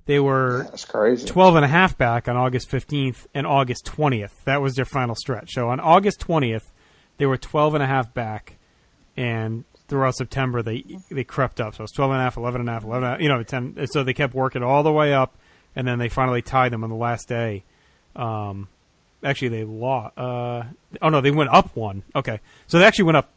They were That's crazy. 12 and a half back on August 15th and August 20th. That was their final stretch. So on August 20th, they were 12 and a half back, and throughout September they crept up. So it's 12 and a half, 11 and a half, 11 and a half, 10. So they kept working all the way up, and then they finally tied them on the last day. Actually, they lost. They went up one. Okay, so they actually went up.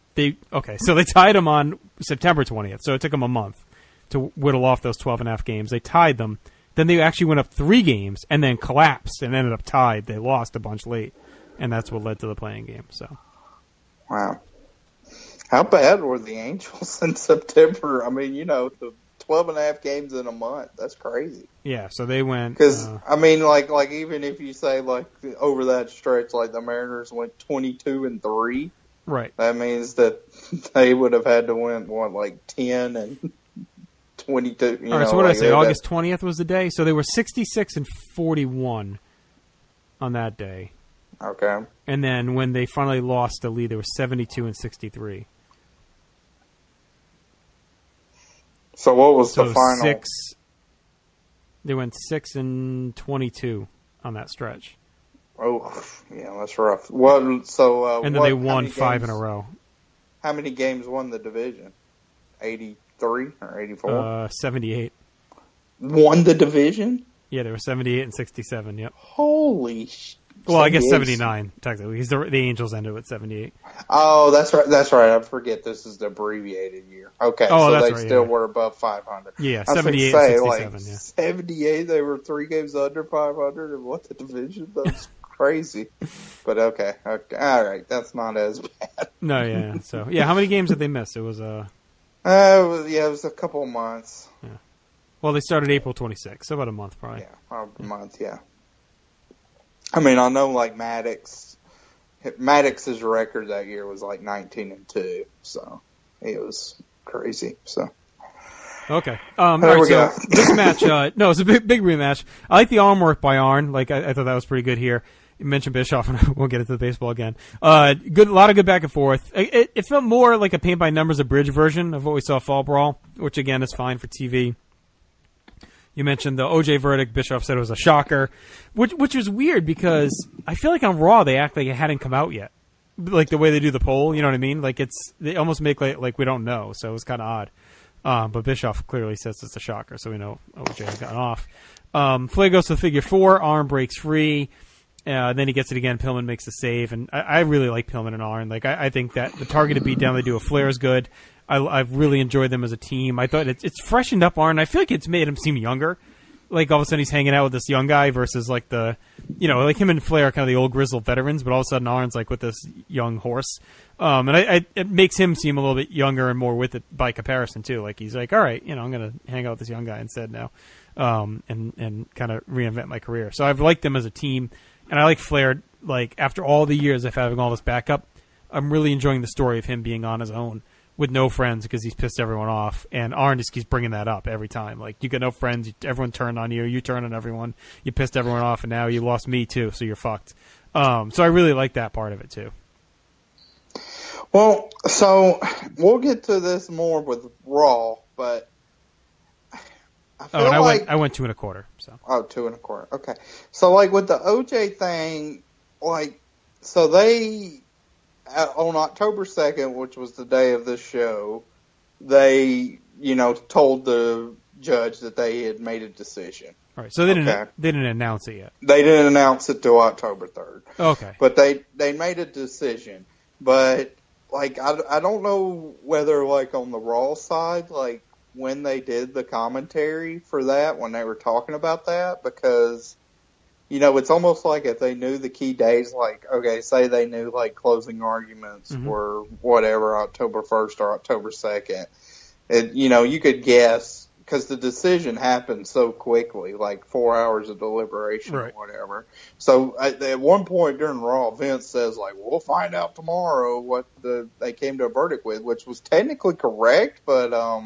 So they tied them on September 20th. So it took them a month to whittle off those 12 and a half games. They tied them. Then they actually went up 3 games and then collapsed and ended up tied. They lost a bunch late, and that's what led to the playing game. So, wow, how bad were the Angels in September? I mean, the 12 and a half games in a month. That's crazy. Yeah, so they went because like even if you say like over that stretch, like the Mariners went 22-3. Right. That means that they would have had to win, 10 and 22. All right, so what did I say? August 20th was the day? So they were 66-41 on that day. Okay. And then when they finally lost the lead, they were 72-63. So what was the final? They went 6-22 on that stretch. Oh, yeah, that's rough. What? So and then they won 5 in a row. How many games won the division? 83 or 84? 78. Won the division? Yeah, they were 78-67. Yep. Holy. Well, I guess 79 technically. Because the Angels ended with 78. Oh, that's right. That's right. I forget this is the abbreviated year. Okay, so they still were above 500. Yeah, 78-67. 78. They were 3 games under 500 and won the division. That's crazy. But okay. All right. That's not as bad. No, yeah. So yeah, how many games did they miss? It was it was a couple of months. Yeah. Well, they started April 26th, so about a month probably. Yeah, a month. Yeah. I mean, I know like Maddox's record that year was like 19-2, so it was crazy. So okay, there we go. This match, no, it's a big rematch. I like the arm work by Arn. Like I thought that was pretty good here. You mentioned Bischoff, and we'll get into the baseball again. A lot of good back and forth. It felt more like a paint by numbers abridged version of what we saw Fall Brawl, which again is fine for TV. You mentioned the OJ verdict. Bischoff said it was a shocker, which was weird because I feel like on Raw they act like it hadn't come out yet, like the way they do the poll. You know what I mean? Like they almost make like we don't know, so it was kind of odd. But Bischoff clearly says it's a shocker, so we know OJ has gotten off. Flair goes to the figure 4. Arn breaks free. Then he gets it again. Pillman makes the save, and I really like Pillman and Arn. Like I think that the targeted beatdown they do of Flair is good. I've really enjoyed them as a team. I thought it's freshened up Arn. I feel like it's made him seem younger. Like all of a sudden he's hanging out with this young guy versus like like him and Flair are kind of the old grizzled veterans, but all of a sudden Arn's like with this young horse. And it makes him seem a little bit younger and more with it by comparison too. Like he's like, all right, I'm going to hang out with this young guy instead now, and kind of reinvent my career. So I've liked them as a team, and I like Flair. Like after all the years of having all this backup, I'm really enjoying the story of him being on his own with no friends because he's pissed everyone off. And Arn just keeps bringing that up every time. Like, you got no friends, everyone turned on you, you turn on everyone, you pissed everyone off, and now you lost me too, so you're fucked. So I really like that part of it too. Well, so we'll get to this more with Raw, but I feel I went 2 1/4. So 2 1/4. Okay, so like with the OJ thing, like so they on October 2nd, which was the day of this show, they told the judge that they had made a decision. All right, so they didn't announce it yet. They didn't announce it till October 3rd. Okay, but they made a decision, but. Like, I don't know whether, like, on the Raw side, like, when they did the commentary for that, when they were talking about that, because, it's almost like if they knew the key days, like, okay, say they knew, like, closing arguments were whatever, October 1st or October 2nd, you could guess, because the decision happened so quickly, like 4 hours of deliberation or whatever. So at one point during Raw, Vince says, like, we'll find out tomorrow what they came to a verdict with, which was technically correct, but I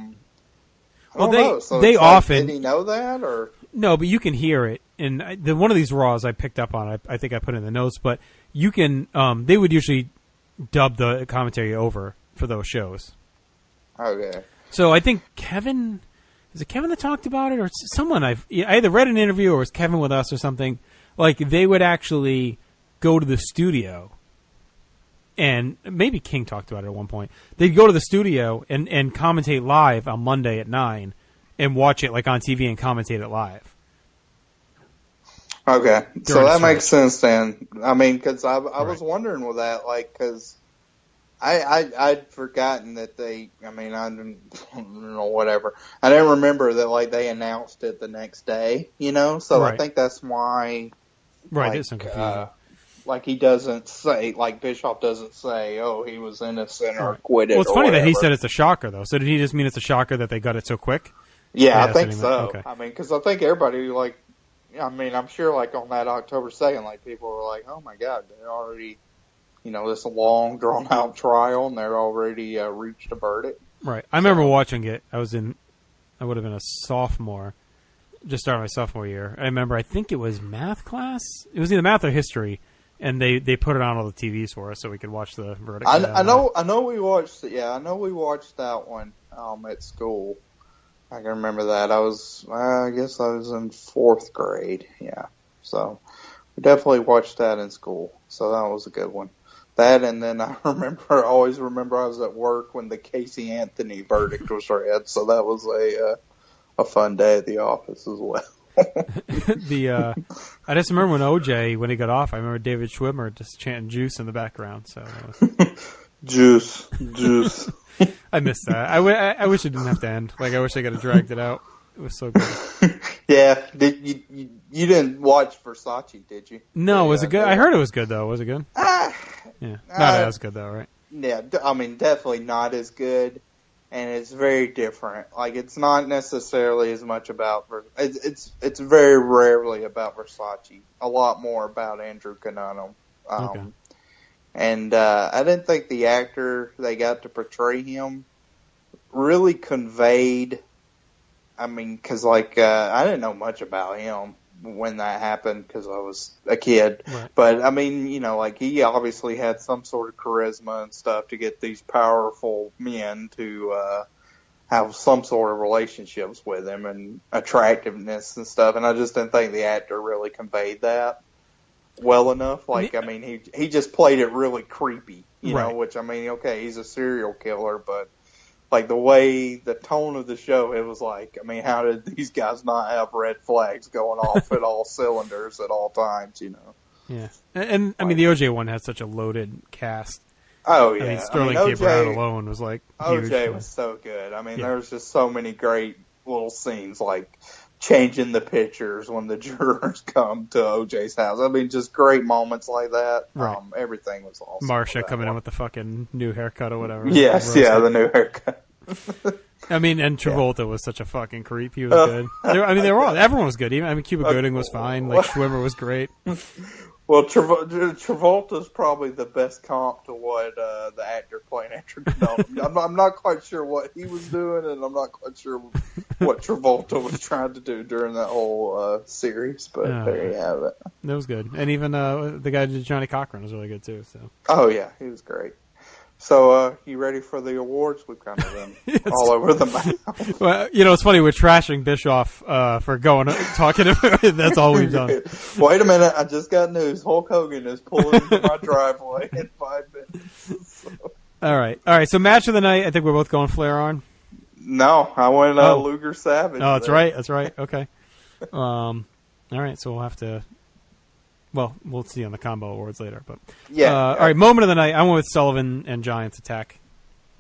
don't know. So they often did he know that or? No, but you can hear it. And one of these Raws I picked up on, I think I put in the notes, but you can, they would usually dub the commentary over for those shows. Okay. So I think Kevin, is it Kevin that talked about it? Or someone I either read an interview or was Kevin with us or something. Like, they would actually go to the studio, and maybe King talked about it at one point. They'd go to the studio and commentate live on Monday at 9 and watch it like on TV and commentate it live. Okay, so that makes sense then. I mean, because I was wondering with that, like, because I'd forgotten that they, I mean, I didn't know, whatever. I didn't remember that, like, they announced it the next day, you know? So I think that's why, right, there's some confusion. Like, he doesn't say, like, Bischoff doesn't say, oh, he was innocent or acquitted. Well, it's funny whatever. that he said it's a shocker, though. So did he just mean it's a shocker that they got it so quick? Yeah, I think so. Okay. I mean, because I think everybody, like, I mean, I'm sure, like, on that October 2nd, like, people were like, oh, my God, they already, you know, this long, drawn-out trial, and they're already reached a verdict. Right. I remember watching it. I would have been a sophomore, just started my sophomore year. I remember, I think it was math class. It was either math or history, and they put it on all the TVs for us so we could watch the verdict. I know we watched it. Yeah, I know we watched that one at school. I can remember that. I guess I was in 4th grade. Yeah. So we definitely watched that in school. So that was a good one. That, and then I always remember I was at work when the Casey Anthony verdict was read. So that was a fun day at the office as well. I just remember when OJ, when he got off, I remember David Schwimmer just chanting juice in the background. So Juice. I missed that. I wish it didn't have to end. Like, I wish they could have dragged it out. It was so good. Yeah. You didn't watch Versace, did you? No, was it good? I heard it was good, though. Was it good? Yeah. Not as good, though, right? Yeah, I mean, definitely not as good, and it's very different. Like, it's not necessarily as much about it's very rarely about Versace. A lot more about Andrew Cunanan. Okay. And I didn't think the actor they got to portray him really conveyed. I mean, because, like, I didn't know much about him when that happened because I was a kid. Right. But, I mean, you know, like, he obviously had some sort of charisma and stuff to get these powerful men to have some sort of relationships with him and attractiveness and stuff. And I just didn't think the actor really conveyed that well enough. Like, I mean, he just played it really creepy, you know, which, I mean, okay, he's a serial killer, but, like, the tone of the show, it was like, I mean, how did these guys not have red flags going off at all cylinders at all times, you know? Yeah. And I mean, the OJ one had such a loaded cast. Oh, yeah. I mean, Sterling K. Brown alone was, like, huge. OJ was so good. I mean, there was just so many great little scenes, like changing the pictures when the jurors come to OJ's house. I mean, just great moments like that. Right. Everything was awesome. Marsha coming in with the fucking new haircut or whatever. Yes, the new haircut. I mean, and Travolta was such a fucking creep. He was good. They were all. Everyone was good. Even, I mean, Cuba Gooding was fine. Like, Schwimmer was great. Well, Travolta's probably the best comp to what the actor playing Andrew Cunanan. I'm not quite sure what he was doing, and I'm not quite sure what Travolta was trying to do during that whole series. But there you have it. That was good. And even the guy who did Johnny Cochran was really good, too. So. Oh, yeah. He was great. So, you ready for the awards? We've kind of been all over the map. Well, you know, it's funny, we're trashing Bischoff for talking about it. That's all we've done. Wait a minute, I just got news. Hulk Hogan is pulling into my driveway in 5 minutes. So. All right. So, match of the night, I think we're both going Flair on. No, I went Luger Savage. Oh, that's right. Okay. All right, so we'll have to... Well, we'll see on the combo awards later, but all right. Moment of the night. I went with Sullivan and Giants attack.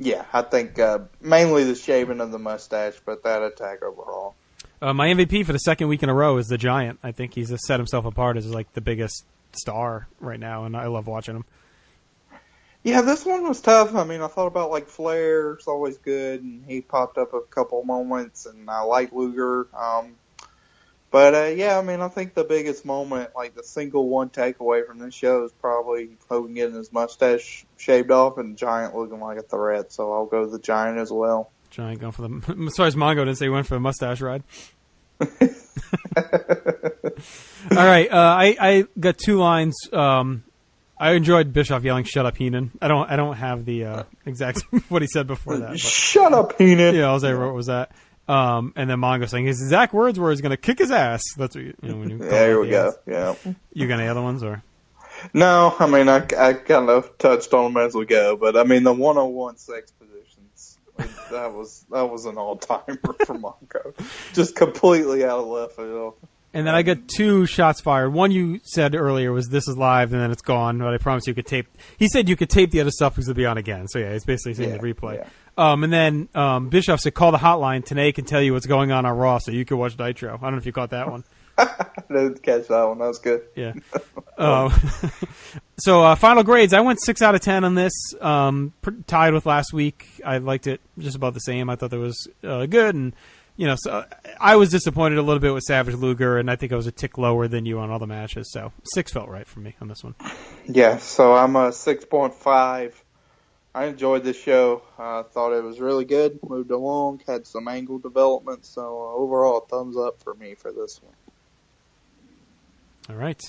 Yeah, I think mainly the shaving of the mustache, but that attack overall. My MVP for the second week in a row is the Giant. I think he's set himself apart as like the biggest star right now, and I love watching him. Yeah, this one was tough. I mean, I thought about like Flair's always good, and he popped up a couple moments, and I like Luger. But, yeah, I mean, I think the biggest moment, like the single one takeaway from this show is probably Hogan getting his mustache shaved off and Giant looking like a threat. So I'll go the Giant as well. Giant going for the... As far as Mongo didn't say he went for the mustache ride. All right, I got 2 lines. I enjoyed Bischoff yelling "Shut up, Heenan." I don't have the exact what he said before that. But, Shut up, Heenan. Yeah, all I wrote was that. And then Mongo saying his exact words were, "He's going to kick his ass." That's what when you there we go. Yeah. You got any other ones or? No, I mean I kind of touched on them as we go, but I mean the 101 sex positions. That was an all timer for Mongo. Just completely out of left field. And then I got 2 shots fired. One you said earlier was "This is live," and then it's gone. But I promise you could tape. He said you could tape the other stuff because it'll be on again. So yeah, he's basically saying the replay. Yeah. And then Bischoff said, "Call the hotline. Tanay can tell you what's going on Raw, so you can watch Nitro." I don't know if you caught that one. I didn't catch that one. That was good. Yeah. So final grades. I went 6 out of 10 on this. Tied with last week. I liked it just about the same. I thought that was good, and so I was disappointed a little bit with Savage Luger, and I think I was a tick lower than you on all the matches. So 6 felt right for me on this one. Yeah. So I'm a 6.5. I enjoyed this show. I thought it was really good. Moved along, had some angle development. So overall, thumbs up for me for this one. All right.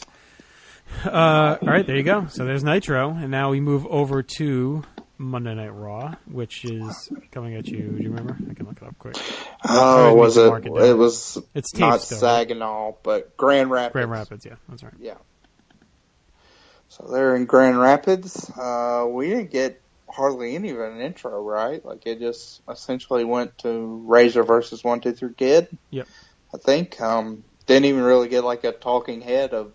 All right, there you go. So there's Nitro, and now we move over to Monday Night Raw, which is coming at you. Do you remember? I can look it up quick. Oh, was it? It was it's not still, Saginaw, but Grand Rapids. Grand Rapids, yeah, that's right. Yeah. So they're in Grand Rapids. We didn't get hardly any of an intro, right? Like it just essentially went to Razor versus 1-2-3 Kid. Yep. I think didn't even really get like a talking head of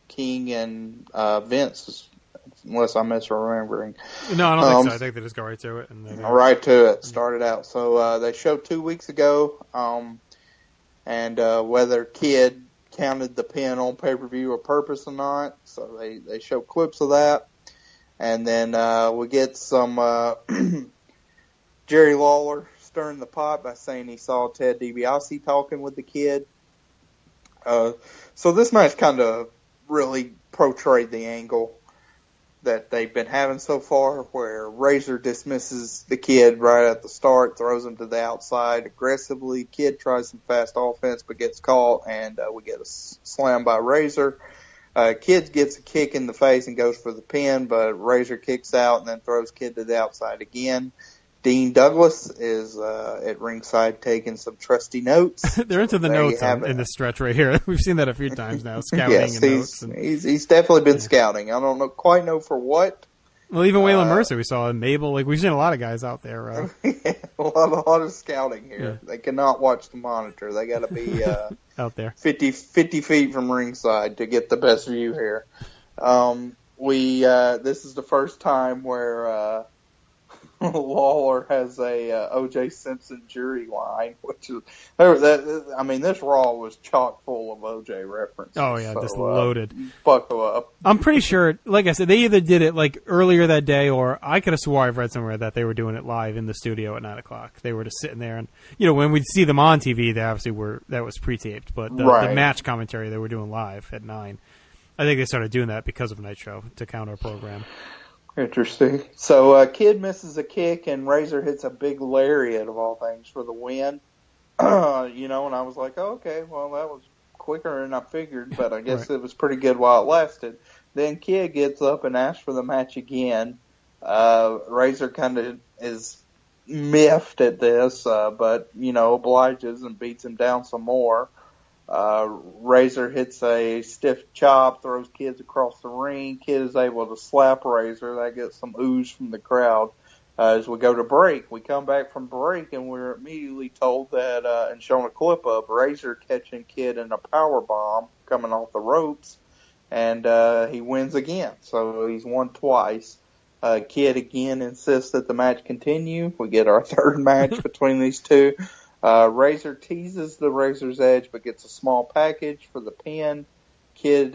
King and Vince, unless I'm misremembering. No, I don't think so. I think they just go right to it. And right to it. Started out. So they showed 2 weeks ago, and whether Kid counted the pin on pay-per-view or purpose or not. So they show clips of that. And then we get some Jerry Lawler stirring the pot by saying he saw Ted DiBiase talking with the Kid. So this match kind of really portrayed the angle that they've been having so far, where Razor dismisses the Kid right at the start, throws him to the outside aggressively. Kid tries some fast offense but gets caught, and we get a slam by Razor. Kid gets a kick in the face and goes for the pin, but Razor kicks out and then throws Kid to the outside again. Dean Douglas is at ringside taking some trusty notes. They're into the notes in the stretch right here. We've seen that a few times now, scouting yes, and notes. And, he's definitely been scouting. I don't quite know for what. Well, even Waylon Mercer, we saw, and Mabel. Like we've seen a lot of guys out there. A lot of scouting here. Yeah. They cannot watch the monitor. They got to be out there 50 feet from ringside to get the best view here. This is the first time where Lawler has a OJ Simpson jury line, which is this Raw was chock full of OJ references. Oh yeah, so, just loaded. Buckle up. I'm pretty sure, like I said, they either did it like earlier that day, or I could have swore I've read somewhere that they were doing it live in the studio at 9:00. They were just sitting there, and when we'd see them on TV, they obviously that was pre-taped, but the match commentary they were doing live at 9. I think they started doing that because of Nitro to counter program. Interesting. So Kid misses a kick and Razor hits a big lariat of all things for the win. And I was like, oh, okay, well, that was quicker than I figured, but I guess It was pretty good while it lasted. Then Kid gets up and asks for the match again. Razor kind of is miffed at this, but, obliges and beats him down some more. Razor hits a stiff chop, throws Kids across the ring. Kid is able to slap Razor. That gets some ooze from the crowd. As we go to break, we come back from break, and we're immediately told that, and shown a clip of Razor catching Kid in a power bomb coming off the ropes, and he wins again. So he's won twice. Kid again insists that the match continue. We get our third match between these two. Razor teases the Razor's Edge, but gets a small package for the pin. Kid,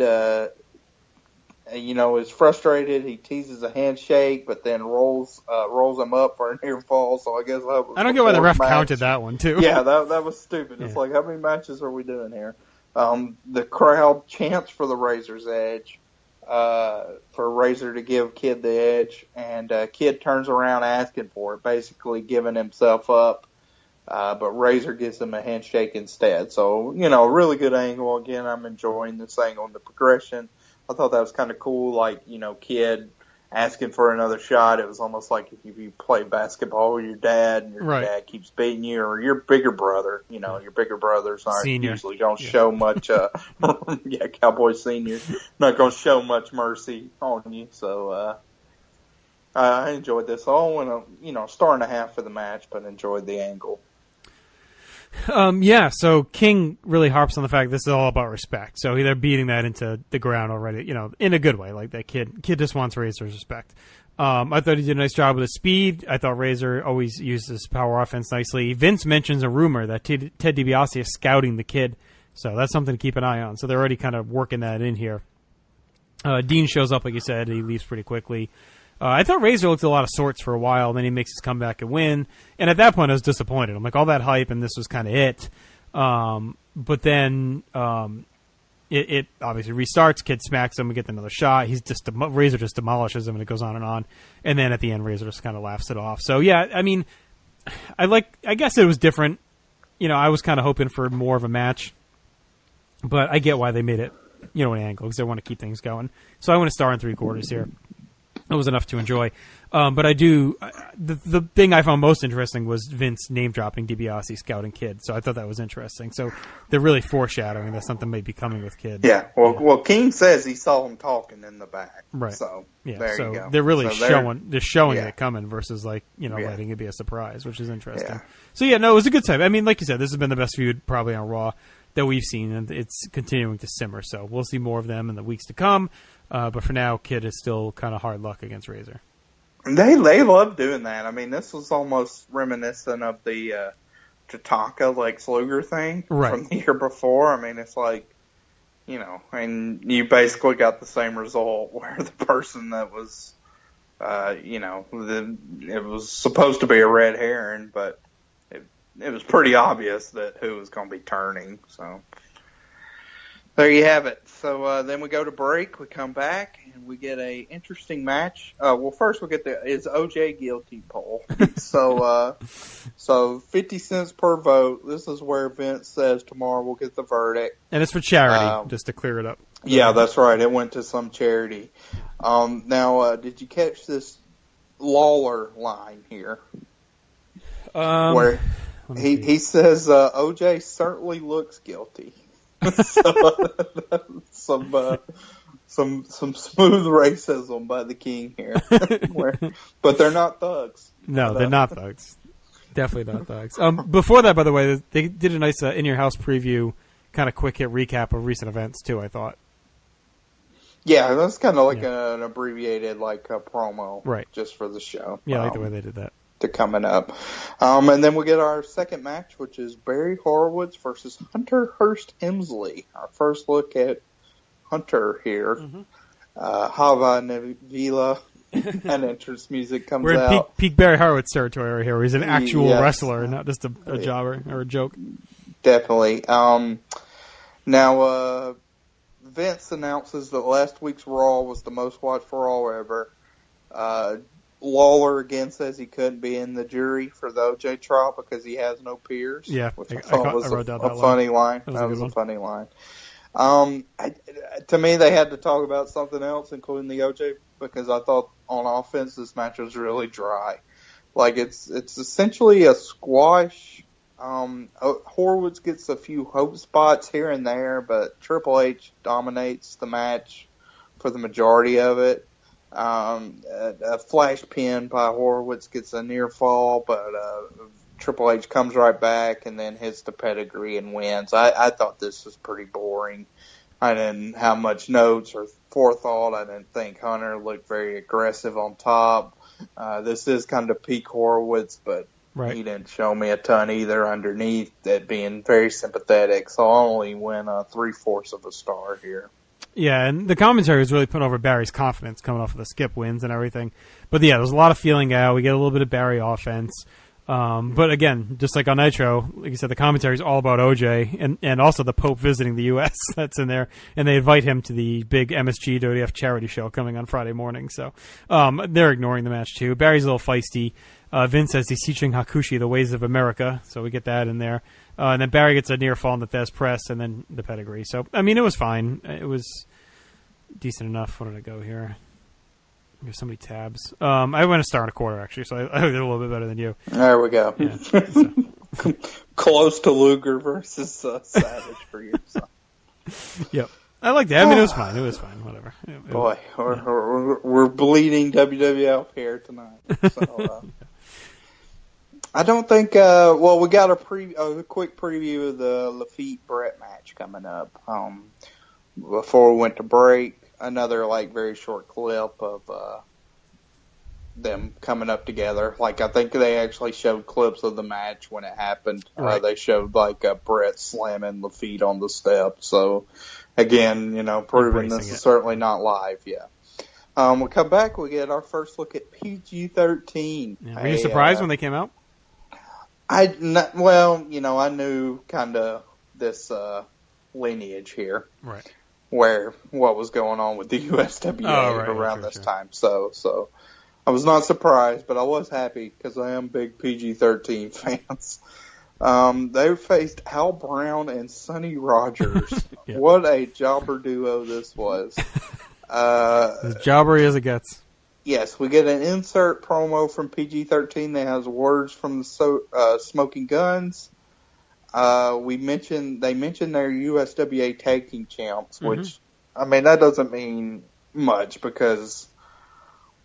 is frustrated. He teases a handshake, but then rolls him up for a near fall. So I guess that was I don't get why the ref counted that one too. Yeah, that was stupid. It's like, how many matches are we doing here? The crowd chants for the Razor's Edge, for Razor to give Kid the edge, and Kid turns around asking for it, basically giving himself up. but Razor gives him a handshake instead. So, really good angle. Again, I'm enjoying this angle and the progression. I thought that was kind of cool, like, Kid asking for another shot. It was almost like if you play basketball with your dad and your dad keeps beating you, or your bigger brother, your bigger brothers aren't usually don't show much, Cowboy Senior, not going to show much mercy on you. So, I enjoyed this. I went star and a half for the match, but enjoyed the angle. So King really harps on the fact this is all about respect. So they're beating that into the ground already, in a good way. Like that kid just wants Razor's respect. I thought he did a nice job with his speed. I thought Razor always used his power offense nicely. Vince mentions a rumor that Ted DiBiase is scouting the kid. So that's something to keep an eye on. So they're already kind of working that in here. Dean shows up, like you said. He leaves pretty quickly. I thought Razor looked a lot of sorts for a while, then he makes his comeback and win. And at that point, I was disappointed. I'm like, all that hype, and this was kind of it. But then it obviously restarts. Kid smacks him. We get another shot. Razor just demolishes him, and it goes on. And then at the end, Razor just kind of laughs it off. So, yeah, I mean, I guess it was different. I was kind of hoping for more of a match. But I get why they made it, an angle, because they want to keep things going. So I went a star and 3/4 here. It was enough to enjoy. But I do, the thing I found most interesting was Vince name-dropping DiBiase scouting Kid. So I thought that was interesting. So they're really foreshadowing that something may be coming with Kid. Yeah. Well, King says he saw him talking in the back. Right. So there you go. They're really showing it coming versus letting it be a surprise, which is interesting. Yeah. So it was a good time. I mean, like you said, this has been the best feud probably on Raw that we've seen, and it's continuing to simmer. So we'll see more of them in the weeks to come. But for now, Kid is still kind of hard luck against Razor. They love doing that. I mean, this was almost reminiscent of the Tatanka Lex Luger thing from the year before. I mean, it's like, and you basically got the same result where the person that was, it was supposed to be a red herring, but it was pretty obvious that who was going to be turning. So there you have it. So then we go to break. We come back and we get a interesting match. Well, first we get is OJ guilty poll. So 50 cents per vote. This is where Vince says tomorrow we'll get the verdict. And it's for charity, just to clear it up. Yeah, that's right. It went to some charity. Now, did you catch this Lawler line here? Where he says OJ certainly looks guilty. Some smooth racism by the King here, but they're not thugs. No, they're not thugs. Definitely not thugs. Before that, by the way, they did a nice in your house preview, kind of quick hit recap of recent events too. I thought. Yeah, that's kind of like an abbreviated promo, right? Just for the show. Yeah, I like the way they did that. To coming up. And then we get our second match, which is Barry Horowitz versus Hunter Hearst Hemsley. Our first look at Hunter here. Mm-hmm. Hava Nevila and entrance music comes We're in out. Peak Barry Horowitz territory right here, where he's an actual wrestler, not just a jobber or a joke. Definitely. Now, Vince announces that last week's Raw was the most watched Raw ever. Lawler again says he couldn't be in the jury for the OJ trial because he has no peers. Yeah, which I thought was a funny line. That was a funny line. To me, they had to talk about something else, including the OJ, because I thought on offense this match was really dry. Like it's essentially a squash. Horowitz gets a few hope spots here and there, but Triple H dominates the match for the majority of it. A flash pin by Horowitz gets a near fall, but Triple H comes right back and then hits the pedigree and wins. I thought this was pretty boring. I didn't have much notes or forethought. I didn't think Hunter looked very aggressive on top. This is kind of peak Horowitz, but he didn't show me a ton either underneath, that being very sympathetic. So I only went 3/4 of a star here. Yeah, and the commentary was really putting over Barry's confidence coming off of the skip wins and everything. But yeah, there's a lot of feeling out. We get a little bit of Barry offense. But again, just like on Nitro, like you said, the commentary is all about OJ and also the Pope visiting the U.S. that's in there. And they invite him to the big MSG WWF charity show coming on Friday morning. So they're ignoring the match too. Barry's a little feisty. Vince says he's teaching Hakushi the ways of America, so we get that in there. And then Barry gets a near fall in the Thez press, and then the pedigree. So, I mean, it was fine. It was decent enough. Where did I go here? There's so many tabs. I went a star and a quarter, actually, so I did a little bit better than you. There we go. Yeah, so. Close to Luger versus Savage for you. So. Yep. I liked that. I mean, it was fine. It was fine. Whatever. Boy, we're bleeding WWF here tonight. So, I don't think. Well, we got a quick preview of the Lafitte Brett match coming up. Before we went to break, another very short clip of them coming up together. I think they actually showed clips of the match when it happened. Right. They showed Brett slamming Lafitte on the step. So. Again, proving this is certainly not live yet. We'll come back. We get our first look at PG-13. Yeah. Were you surprised when they came out? I knew kind of this lineage here. Right. Where what was going on with the USWA around this time. So I was not surprised, but I was happy because I am big PG-13 fans. They faced Al Brown and Sonny Rogers. Yep. What a jobber duo this was. As jobbery as it gets. Yes, we get an insert promo from PG-13 that has words from the Smoking Guns. They mentioned their USWA tag team champs, which, that doesn't mean much because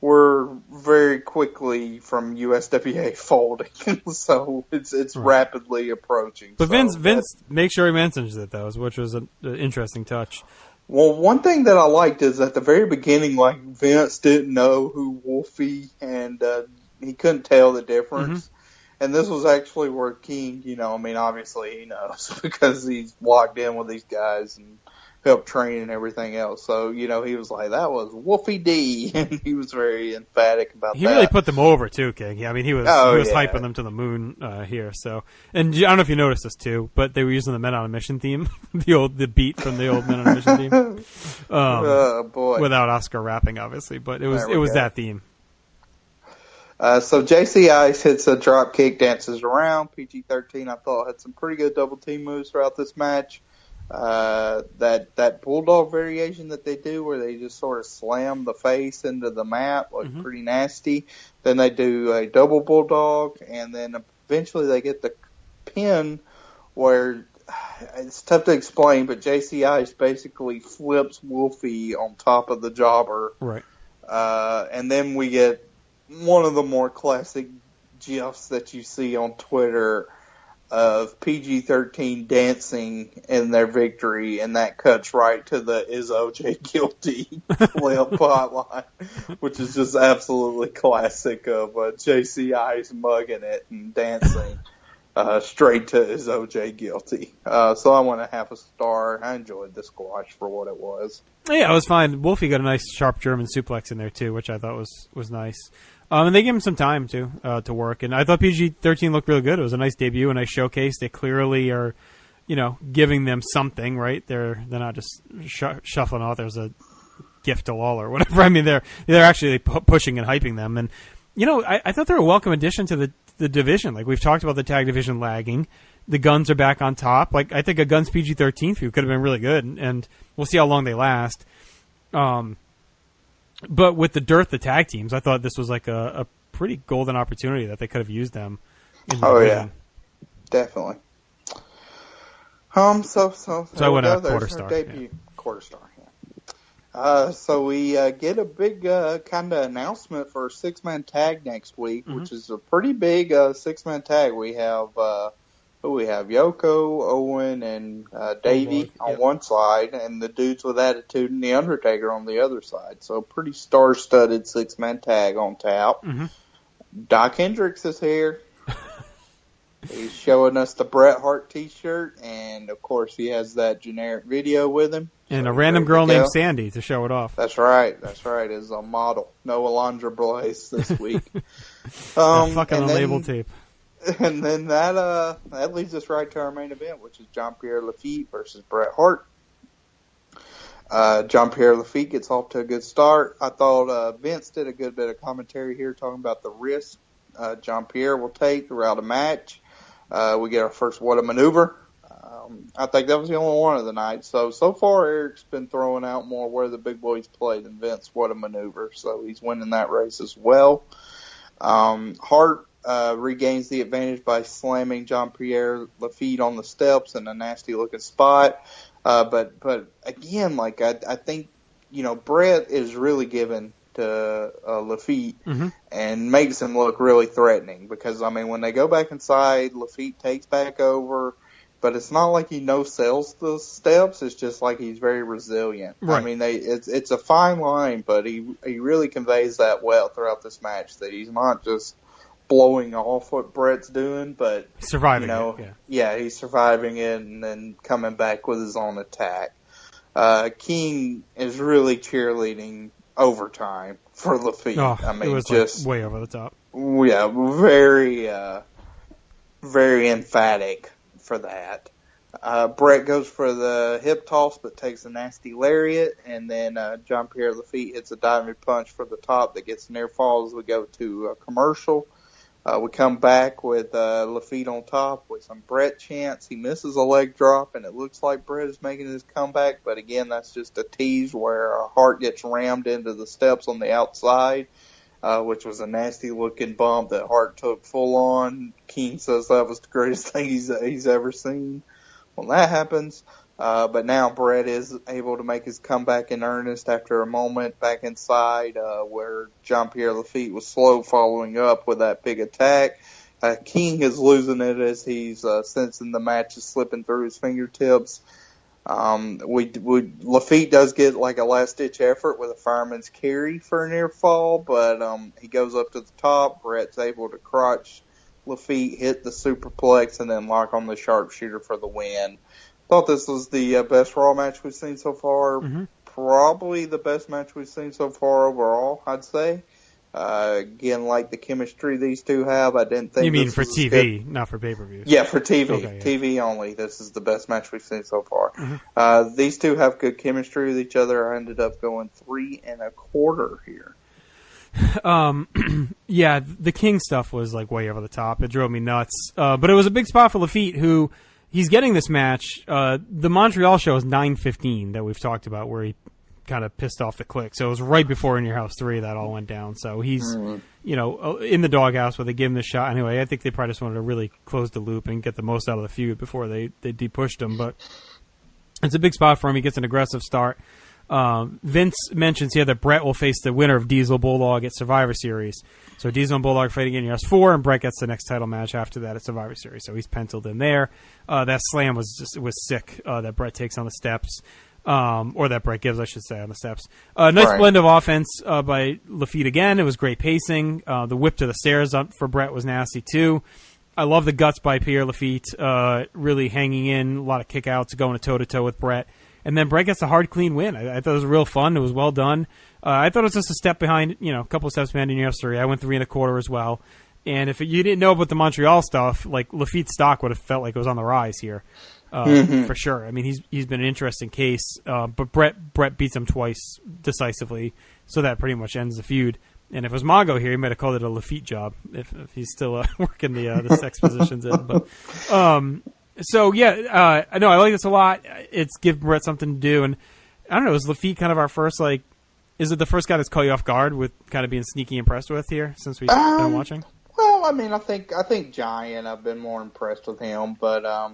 we're very quickly from USWA folding, so it's rapidly approaching. But Vince makes sure he mentions it, though, which was an interesting touch. Well, one thing that I liked is at the very beginning, Vince didn't know who Wolfie, and he couldn't tell the difference. And this was actually where King, obviously he knows because he's locked in with these guys and helped train and everything else. So, he was like, that was Wolfie D. And he was very emphatic about that. He really put them over, too, King. I mean, he was hyping them to the moon here. So, and I don't know if you noticed this, too, but they were using the Men on a Mission theme, the beat from the old Men on a Mission theme. Oh, boy. Without Oscar rapping, obviously, but it was that theme. So JC Ice hits a drop kick, dances around. PG-13, I thought, had some pretty good double team moves throughout this match. That bulldog variation that they do where they just sort of slam the face into the mat looked pretty nasty. Then they do a double bulldog, and then eventually they get the pin where it's tough to explain, but JC Ice basically flips Wolfie on top of the jobber. Right. And then we get one of the more classic gifs that you see on Twitter of PG-13 dancing in their victory, and that cuts right to the "Is OJ guilty?" flip hotline, which is just absolutely classic of JC Ice mugging it and dancing straight to "Is OJ guilty?" So I went a half a star. I enjoyed the squash for what it was. Yeah, it was fine. Wolfie got a nice sharp German suplex in there too, which I thought was nice. And they gave him some time to work, and I thought PG-13 looked really good. It was a nice debut, a nice showcase. They clearly are, giving them something, right? They're not just shuffling off. There's a gift to Lawler or whatever. I mean, they're actually pushing and hyping them, and I thought they were a welcome addition to the division. Like we've talked about the tag division lagging. The Guns are back on top. I think a Guns PG-13 feud could have been really good, and we'll see how long they last. But with the tag teams, I thought this was a pretty golden opportunity that they could have used them. In the division. Yeah, definitely. So I went a quarter star. Debut. Yeah. Quarter star. Yeah. So we get a big kind of announcement for a 6-man tag next week, which is a pretty big 6-man tag. We have Yoko, Owen, and Davey on one side, and the Dudes with Attitude and The Undertaker on the other side. So pretty star-studded 6-man tag on tap. Doc Hendricks is here. He's showing us the Bret Hart T-shirt, and of course he has that generic video with him. And a random girl named Sandy to show it off. That's right. As a model. No Alondra Blaze this week. Fucking unlabeled tape. And then that leads us right to our main event, which is Jean-Pierre Lafitte versus Bret Hart. Jean-Pierre Lafitte gets off to a good start. I thought Vince did a good bit of commentary here talking about the risk Jean-Pierre will take throughout the match. We get our first What a Maneuver. I think that was the only one of the night. So far, Eric's been throwing out more Where the Big Boys Play than Vince What a Maneuver. So he's winning that race as well. Hart regains the advantage by slamming Jean-Pierre Lafitte on the steps in a nasty-looking spot. But again, like I think, Brett is really given to Lafitte and makes him look really threatening because, when they go back inside, Lafitte takes back over, but it's not like he no-sells the steps. It's just like he's very resilient. Right. It's a fine line, but he really conveys that well throughout this match, that he's not just blowing off what Brett's doing, but surviving it. Yeah, he's surviving it and then coming back with his own attack. King is really cheerleading overtime for Lafitte. It was just way over the top. Yeah, very, very emphatic for that. Brett goes for the hip toss, but takes a nasty lariat, and then Jean-Pierre Lafitte hits a diving punch for the top that gets near falls. We go to a commercial. We come back with Lafitte on top with some Brett chants. He misses a leg drop, and it looks like Brett is making his comeback. But again, that's just a tease where Hart gets rammed into the steps on the outside, which was a nasty-looking bump that Hart took full on. King says that was the greatest thing he's ever seen. Well, that happens. But now Brett is able to make his comeback in earnest after a moment back inside where Jean-Pierre Lafitte was slow following up with that big attack. King is losing it as he's sensing the match is slipping through his fingertips. Lafitte does get like a last-ditch effort with a fireman's carry for a near fall, but he goes up to the top. Brett's able to crotch Lafitte, hit the superplex, and then lock on the sharpshooter for the win. Thought this was the best Raw match we've seen so far. Probably the best match we've seen so far overall, I'd say. Again, like the chemistry these two have, I didn't think. You mean for TV, not for pay-per-views? Yeah, for TV. Okay, yeah. TV only. This is the best match we've seen so far. These two have good chemistry with each other. I ended up going 3 1/4 here. Yeah, the King stuff was like way over the top. It drove me nuts. But it was a big spot for Lafitte, who he's getting this match. The Montreal show is 9:15 that we've talked about, where he kind of pissed off the Click. So it was right before In Your House 3 that all went down. So he's, in the doghouse where they give him this shot. Anyway, I think they probably just wanted to really close the loop and get the most out of the feud before they de-pushed him. But it's a big spot for him. He gets an aggressive start. Vince mentions here that Brett will face the winner of Diesel Bulldog at Survivor Series. So Diesel and Bulldog fight again in US 4, and Brett gets the next title match after that at Survivor Series. So he's penciled in there. That slam was sick that Brett takes on the steps, or that Brett gives, I should say, on the steps. Nice blend of offense by Lafitte again. It was great pacing. The whip to the stairs up for Brett was nasty too. I love the guts by Pierre Lafitte, really hanging in, a lot of kickouts, going toe-to-toe with Brett. And then Brett gets a hard, clean win. I thought it was real fun. It was well done. I thought it was just a step behind, a couple of steps behind in US 3. I went 3 1/4 as well. And if you didn't know about the Montreal stuff, like Lafitte's stock would have felt like it was on the rise here, for sure. I mean, he's been an interesting case, but Brett beats him twice decisively, so that pretty much ends the feud. And if it was Mongo here, he might have called it a Lafitte job if he's still working the sex positions in. But so yeah, I know I like this a lot. It's give Brett something to do, and I don't know. Is Lafitte kind of our first Is it the first guy that's caught you off guard with kind of being sneaky impressed with here since we've been watching? Well, I mean, I think Giant. I've been more impressed with him, but I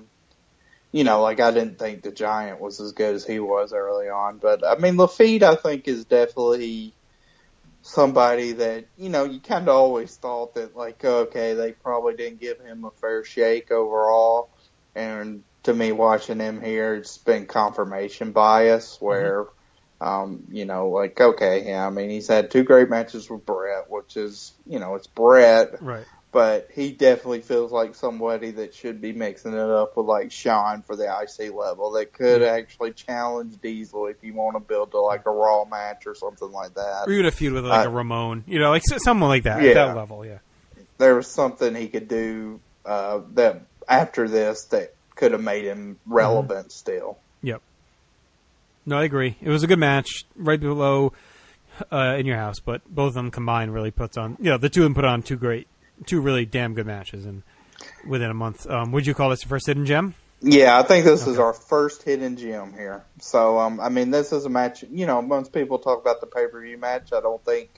didn't think the Giant was as good as he was early on. But I mean, Lafitte, I think, is definitely somebody that you kind of always thought that okay, they probably didn't give him a fair shake overall. And to me, watching him here, it's been confirmation bias where, okay, yeah, I mean, he's had 2 great matches with Brett, which is, it's Brett. Right. But he definitely feels like somebody that should be mixing it up with, Sean for the IC level that could actually challenge Diesel if you want to build to, a Raw match or something like that. Or even a feud with, a Ramon. Someone like that at that level, yeah. There was something he could do that after this that could have made him relevant still. Yep. No, I agree. It was a good match, right below In Your House, but both of them combined really puts on, the two of them put on 2 great two really damn good matches, and within a month. Would you call this your first hidden gem? Yeah, I think this is our first hidden gem here. So, I mean, this is a match, most people talk about the pay-per-view match. I don't think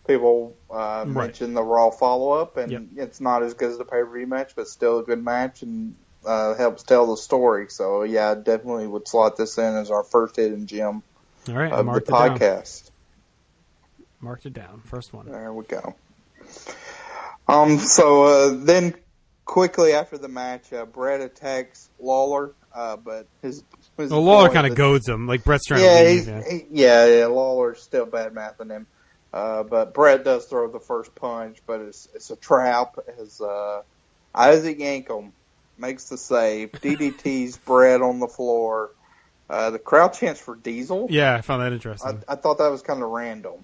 people mention the Raw follow-up, and it's not as good as the pay-per-view match, but still a good match and helps tell the story. So, yeah, I definitely would slot this in as our first hidden gem of the podcast. Marked it down. First one. There we go. Then quickly after the match, Brett attacks Lawler, but his Lawler kind of goads him, like Brett's trying to leave. Lawler's still bad mouthing him, but Brett does throw the first punch, but it's a trap. As Isaac Yankem makes the save, DDT's Brett on the floor. The crowd chants for Diesel. Yeah, I found that interesting. I thought that was kind of random.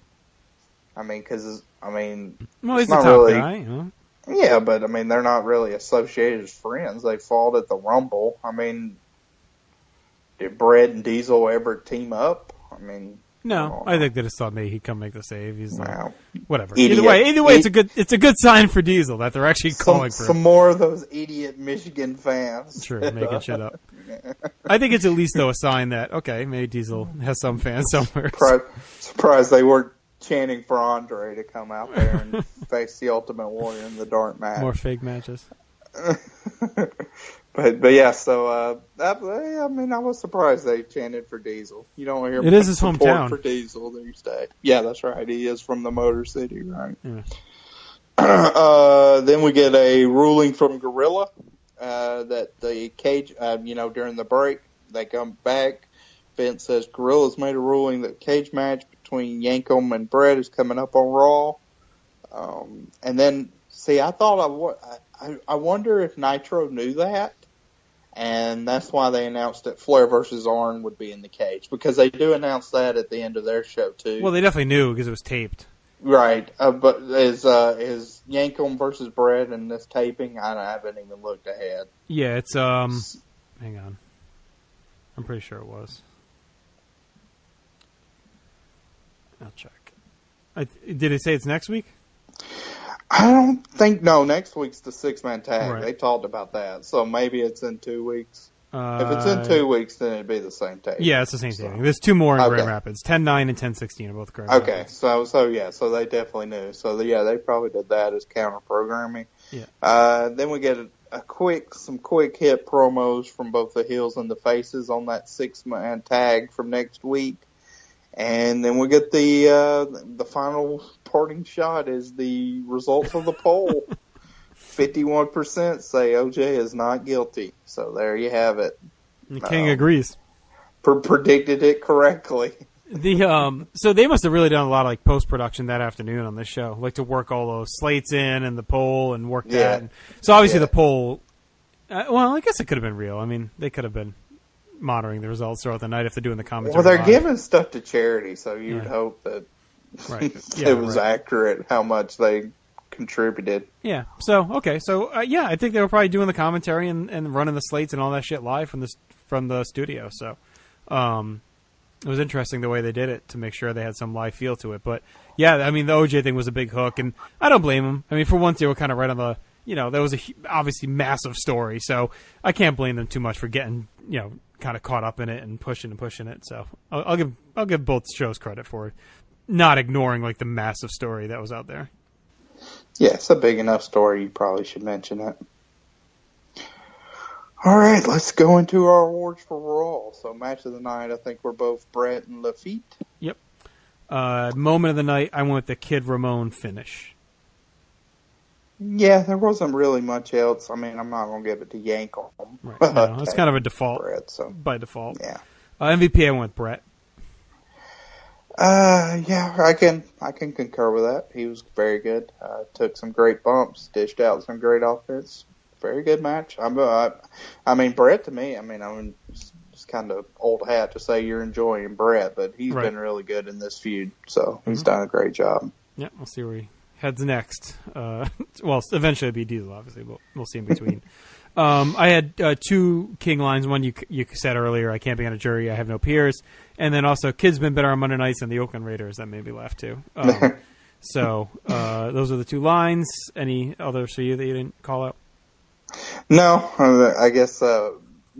Well, he's the top guy. Huh? Yeah, but, they're not really associated as friends. They fought at the Rumble. Did Brett and Diesel ever team up? No, I think they just thought maybe he'd come make the save. He's whatever. Idiot. Either way, it's a good sign for Diesel that they're actually calling for some more of those idiot Michigan fans. True, making shit up. I think it's at least, though, a sign that, okay, maybe Diesel has some fans somewhere. Surprised they weren't chanting for Andre to come out there and face the Ultimate Warrior in the dark match. More fake matches. but yeah, so I was surprised they chanted for Diesel. You don't hear it is his hometown for Diesel these days. Yeah, that's right. He is from the Motor City, right? Yeah. Then we get a ruling from Gorilla that the cage, during the break, they come back. Vince says Gorilla's made a ruling that cage match between Yankem and Brett is coming up on Raw. And then, I thought I wonder if Nitro knew that, and that's why they announced that Flair versus Arn would be in the cage, because they do announce that at the end of their show too. Well, they definitely knew because it was taped. Right, but is Yankem versus Brett in this taping? I haven't even looked ahead. Yeah, it's hang on, I'm pretty sure it was. I'll check. Did it say it's next week? I don't think. No, next week's the 6-man tag. Right. They talked about that, so maybe it's in 2 weeks. If it's in 2 weeks, then it'd be the same tape. Yeah, it's the same thing. There's two more in Grand Rapids. 10-9 and 10-16 are both Grand Rapids. Okay, so they definitely knew. So they probably did that as counter programming. Yeah. Then we get some quick hit promos from both the heels and the faces on that 6-man tag from next week. And then we get the final parting shot is the results of the poll. 51% say OJ is not guilty. So there you have it. The King agrees. Predicted it correctly. So they must have really done a lot of post production that afternoon on this show, to work all those slates in and the poll and work that. And so obviously the poll. I guess it could have been real. They could have been monitoring the results throughout the night if they're doing the commentary. Well, they're giving stuff to charity, so you would hope that it was accurate how much they contributed. Yeah. So okay. So I think they were probably doing the commentary and running the slates and all that shit live from the studio. So it was interesting the way they did it to make sure they had some live feel to it. But yeah, the OJ thing was a big hook, and I don't blame them. For once they were kind of right on the. There was obviously massive story, so I can't blame them too much for getting kind of caught up in it and pushing it. So I'll give both shows credit for not ignoring the massive story that was out there. Yeah, it's a big enough story. You probably should mention it. All right, let's go into our awards for Raw. So match of the night, I think we're both Brett and Lafitte. Yep. Moment of the night, I went with the Kid Ramon finish. Yeah, there wasn't really much else. I'm not going to give it to Yankem. Right. No, it's kind of a default. Brett, by default. Yeah. MVP, I went with Brett. Yeah, I can concur with that. He was very good. Took some great bumps, dished out some great offense. Very good match. Brett to me, it's kind of old hat to say you're enjoying Brett, but he's been really good in this feud, so he's done a great job. Yeah, we'll see where he heads next. Eventually it'll be Diesel, obviously, but we'll see in between. I had two King lines. One you said earlier, I can't be on a jury, I have no peers. And then also, Kid's been better on Monday nights than the Oakland Raiders. That made me laugh, too. So those are the two lines. Any others for you that you didn't call out? No, I guess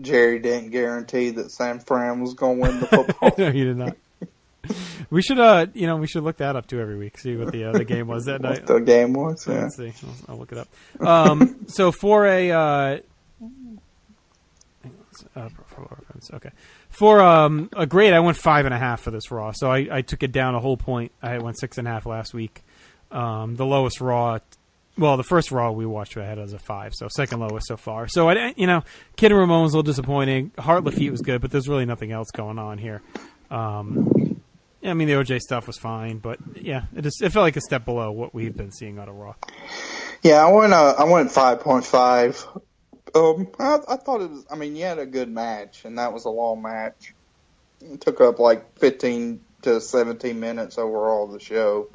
Jerry didn't guarantee that San Fran was going to win the football. No, you did not. We should, we should look that up too every week. See what the game was that night. What the game was, yeah. Let's see. I'll look it up. So for a okay, for a grade, I went 5.5 for this Raw. So I took it down a whole point. I went 6.5 last week. The lowest Raw. Well, the first Raw we watched I had as a 5, so second lowest so far. So, Kid and Ramon was a little disappointing. Hart Lafitte was good, but there's really nothing else going on here. The OJ stuff was fine, but yeah, it felt like a step below what we've been seeing out of Raw. Yeah, I went 5.5. I thought it was. You had a good match, and that was a long match. It took up like 15 to 17 minutes overall of the show.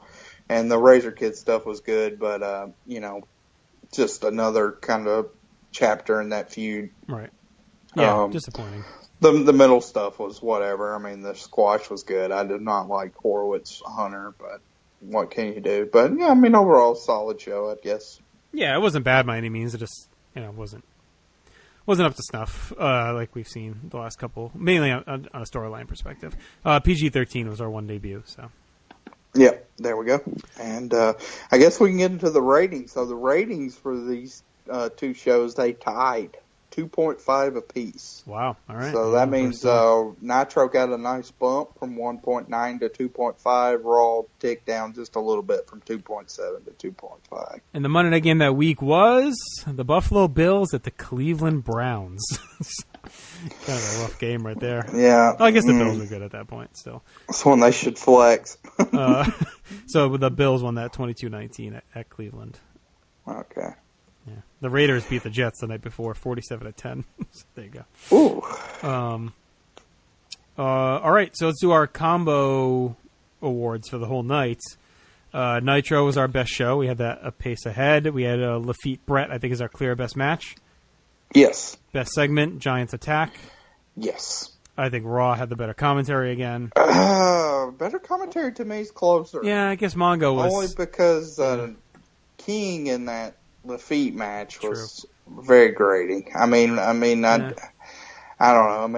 And the Razor Kid stuff was good, but, just another kind of chapter in that feud. Right. Yeah, disappointing. The middle stuff was whatever. The squash was good. I did not like Horowitz Hunter, but what can you do? But, yeah, overall, solid show, I guess. Yeah, it wasn't bad by any means. It just, wasn't up to snuff like we've seen the last couple, mainly on a storyline perspective. PG-13 was our one debut, so. Yeah, there we go. And I guess we can get into the ratings. So the ratings for these two shows, they tied 2.5 apiece. Wow. All right. So that means Nitro got a nice bump from 1.9 to 2.5. Raw ticked down just a little bit from 2.7 to 2.5. And the Monday night game that week was the Buffalo Bills at the Cleveland Browns. Kind of a rough game right there. Yeah. Well, I guess the Bills were good at that point still. That's one they should flex. So the Bills won that 22-19 at Cleveland. Okay. Yeah. The Raiders beat the Jets the night before, 47-10. So there you go. Ooh. All right, so let's do our combo awards for the whole night. Nitro was our best show. We had that a pace ahead. We had Lafitte Brett, I think, is our clear best match. Yes. Best segment, Giants Attack. Yes. I think Raw had the better commentary again. Better commentary to me is closer. Yeah, I guess Mongo was. Only because King in that Lafitte match was very grating. I don't know.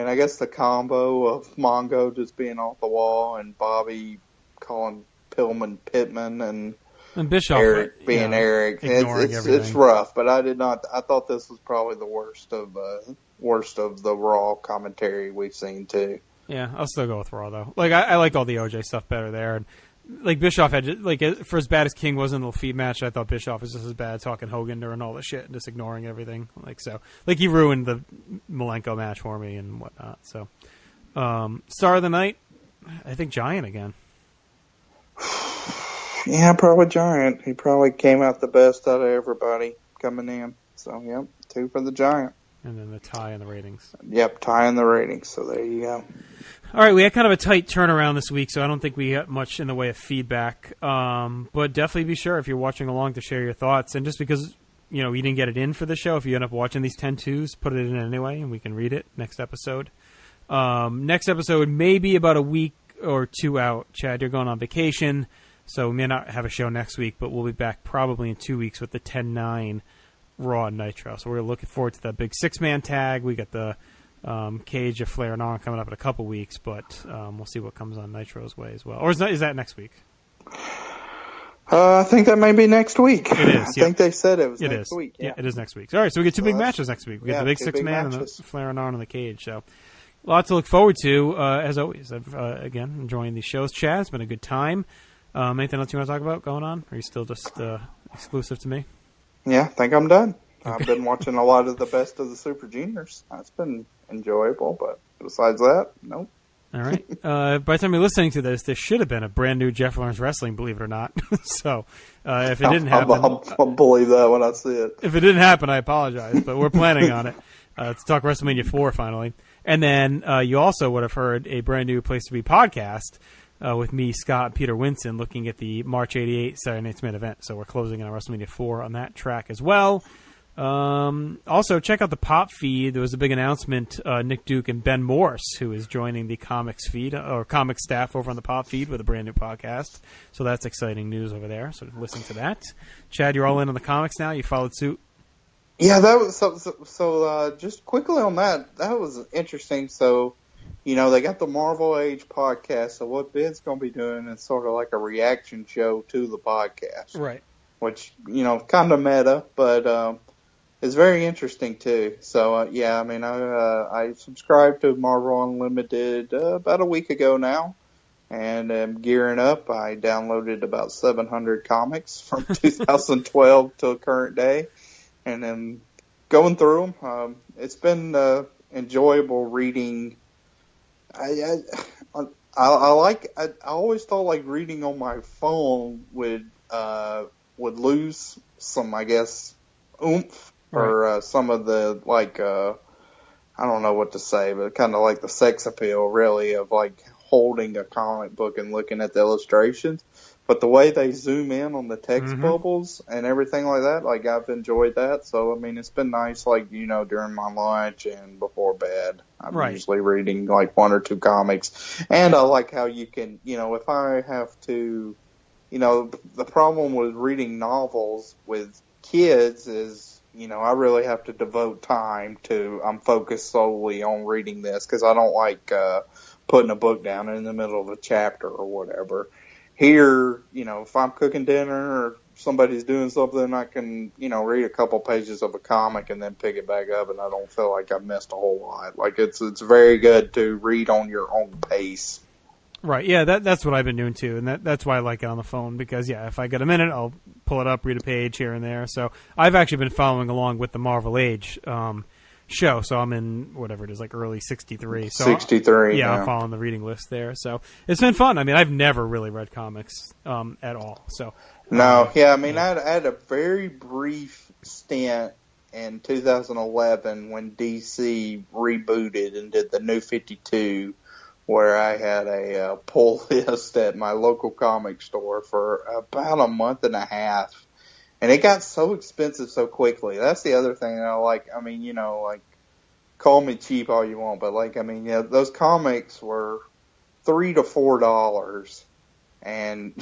I guess the combo of Mongo just being off the wall and Bobby calling Pillman Pittman and Bischoff Eric being Eric. It's rough, but I thought this was probably the worst of the Raw commentary we've seen too. Yeah, I'll still go with Raw though. I like all the OJ stuff better there. And Bischoff had for as bad as King was in the Lafitte match, I thought Bischoff was just as bad talking Hogan during all the shit and just ignoring everything. He ruined the Malenko match for me and whatnot. So, star of the night, I think Giant again. Yeah, probably Giant. He probably came out the best out of everybody coming in. So, yep, 2 for the Giant. And then the tie in the ratings. Yep, tie in the ratings. So there you go. All right, we had kind of a tight turnaround this week, so I don't think we got much in the way of feedback. But definitely be sure if you're watching along to share your thoughts. And just because you didn't get it in for the show, if you end up watching these 10-2s, put it in anyway, and we can read it next episode. Next episode may be about a week or 2 out. Chad, you're going on vacation. So we may not have a show next week, but we'll be back probably in 2 weeks with the 10-9 Raw and Nitro. So we're looking forward to that big 6-man tag. We got the Cage of Flair and On coming up in a couple weeks, but we'll see what comes on Nitro's way as well. Or is that next week? I think that may be next week. It is. I think they said it was next week. Yeah, it is next week. All right, so we get 2 big matches next week. We get the big 6-man and the Flair and On in the Cage. So a lot to look forward to, as always. Again, enjoying these shows. Chad, it's been a good time. Anything else you want to talk about going on? Or are you still just exclusive to me? Yeah, I think I'm done. I've been watching a lot of the best of the Super Juniors. That's been enjoyable, but besides that, nope. All right. By the time you're listening to this should have been a brand new Jeff Lawrence Wrestling, believe it or not. So if it didn't happen... I'll believe that when I see it. If it didn't happen, I apologize, but we're planning on it to talk WrestleMania 4 finally. And then you also would have heard a brand new Place to Be podcast with me, Scott, and Peter Winson looking at the March 88 Saturday Night's Main Event. So we're closing in on WrestleMania 4 on that track as well. Also, check out the Pop feed. There was a big announcement. Nick Duke and Ben Morse, who is joining the comics feed or comics staff over on the Pop feed with a brand new podcast. So that's exciting news over there. So listen to that. Chad, you're all in on the comics now. You followed suit. Yeah, that was so. Just quickly on that, that was interesting. So, they got the Marvel Age podcast. So what Ben's going to be doing is sort of like a reaction show to the podcast, right? Which kind of meta, but it's very interesting too. So I subscribed to Marvel Unlimited about a week ago now, and I'm gearing up. I downloaded about 700 comics from 2012 till current day. And then going through them, it's been enjoyable reading. I always thought like reading on my phone would lose some, I guess, oomph or some of the I don't know what to say, but kind of like the sex appeal really of like holding a comic book and looking at the illustrations. But the way they zoom in on the text bubbles and everything like that, like I've enjoyed that. So, it's been nice, during my lunch and before bed. I'm usually reading like one or two comics. And I like how you can, if I have to, the problem with reading novels with kids is, I really have to devote time to, I'm focused solely on reading this because I don't like putting a book down in the middle of a chapter or whatever. Here, if I'm cooking dinner or somebody's doing something, I can, read a couple pages of a comic and then pick it back up, and I don't feel like I've missed a whole lot. Like, it's very good to read on your own pace. Right, yeah, that's what I've been doing, too, and that's why I like it on the phone, because, if I get a minute, I'll pull it up, read a page here and there. So I've actually been following along with the Marvel Age show, so I'm in whatever it is, like early 63. So 63. Yeah, I'm following the reading list there. So it's been fun. I've never really read comics at all. So no, yeah, I had a very brief stint in 2011 when DC rebooted and did the New 52, where I had a pull list at my local comic store for about a month and a half. And it got so expensive so quickly. That's the other thing that I like. Call me cheap all you want, but those comics were $3 to $4. And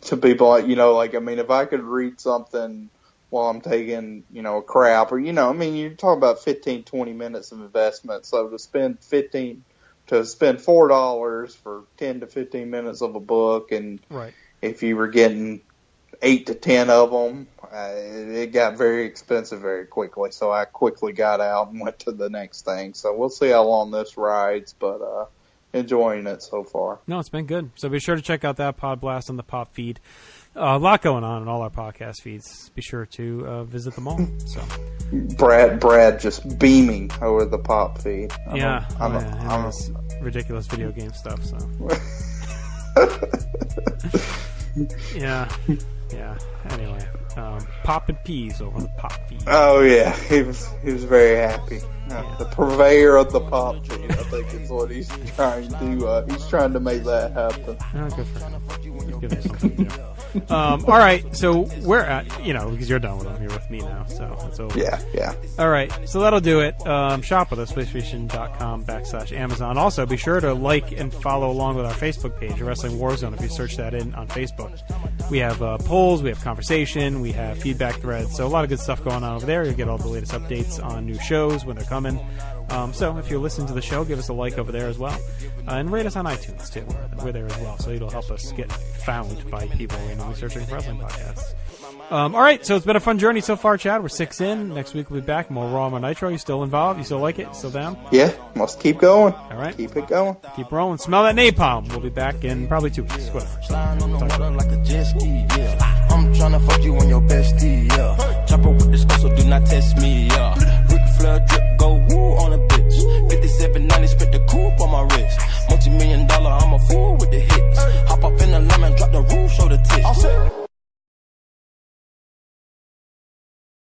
to people, if I could read something while I'm taking, a crap or, you're talking about 15, 20 minutes of investment. So to spend $4 for 10 to 15 minutes of a book, and if you were getting 8 to 10 of them, it got very expensive very quickly. So I quickly got out and went to the next thing. So we'll see how long this rides, but enjoying it so far. No, it's been good. So be sure to check out that Pod Blast on the Pop feed. A lot going on in all our podcast feeds. Be sure to visit them all. So Brad just beaming over the Pop feed. I'm this ridiculous video game stuff. So yeah. Anyway, Pop and Peas over the Pop feed. Oh yeah, he was very happy. The purveyor of the Pop feed, I think is what he's trying to. He's trying to make that happen. Good for him. He's giving something to do. All right, so we're at, because you're done with them, you're with me now, so it's over. Yeah. All right, so that'll do it. Shop with us, PlayStation.com/Amazon. Also, be sure to like and follow along with our Facebook page, Wrestling Warzone, if you search that in on Facebook. We have polls, we have conversation, we have feedback threads, so a lot of good stuff going on over there. You'll get all the latest updates on new shows when they're coming. So if you're listening to the show, give us a like over there as well. And rate us on iTunes, too. We're there as well, so it'll help us get found by people randomly searching for wrestling podcasts. All right, so it's been a fun journey so far, Chad. We're 6 in. Next week we'll be back. More Raw, more Nitro. You still involved? You still like it? Still down? Yeah, must keep going. All right. Keep it going. Keep rolling. Smell that napalm. We'll be back in probably 2 weeks. Whatever. I'm trying to fuck you on your bestie, yeah. Chopper with the skull, so do not test me, yeah. Ric Flair drip, go woo on a bitch. 5790, spent the coupe on my wrist. $multi-million, I'm a fool with the hits. Hop up in the lemon, drop the roof, show the tits.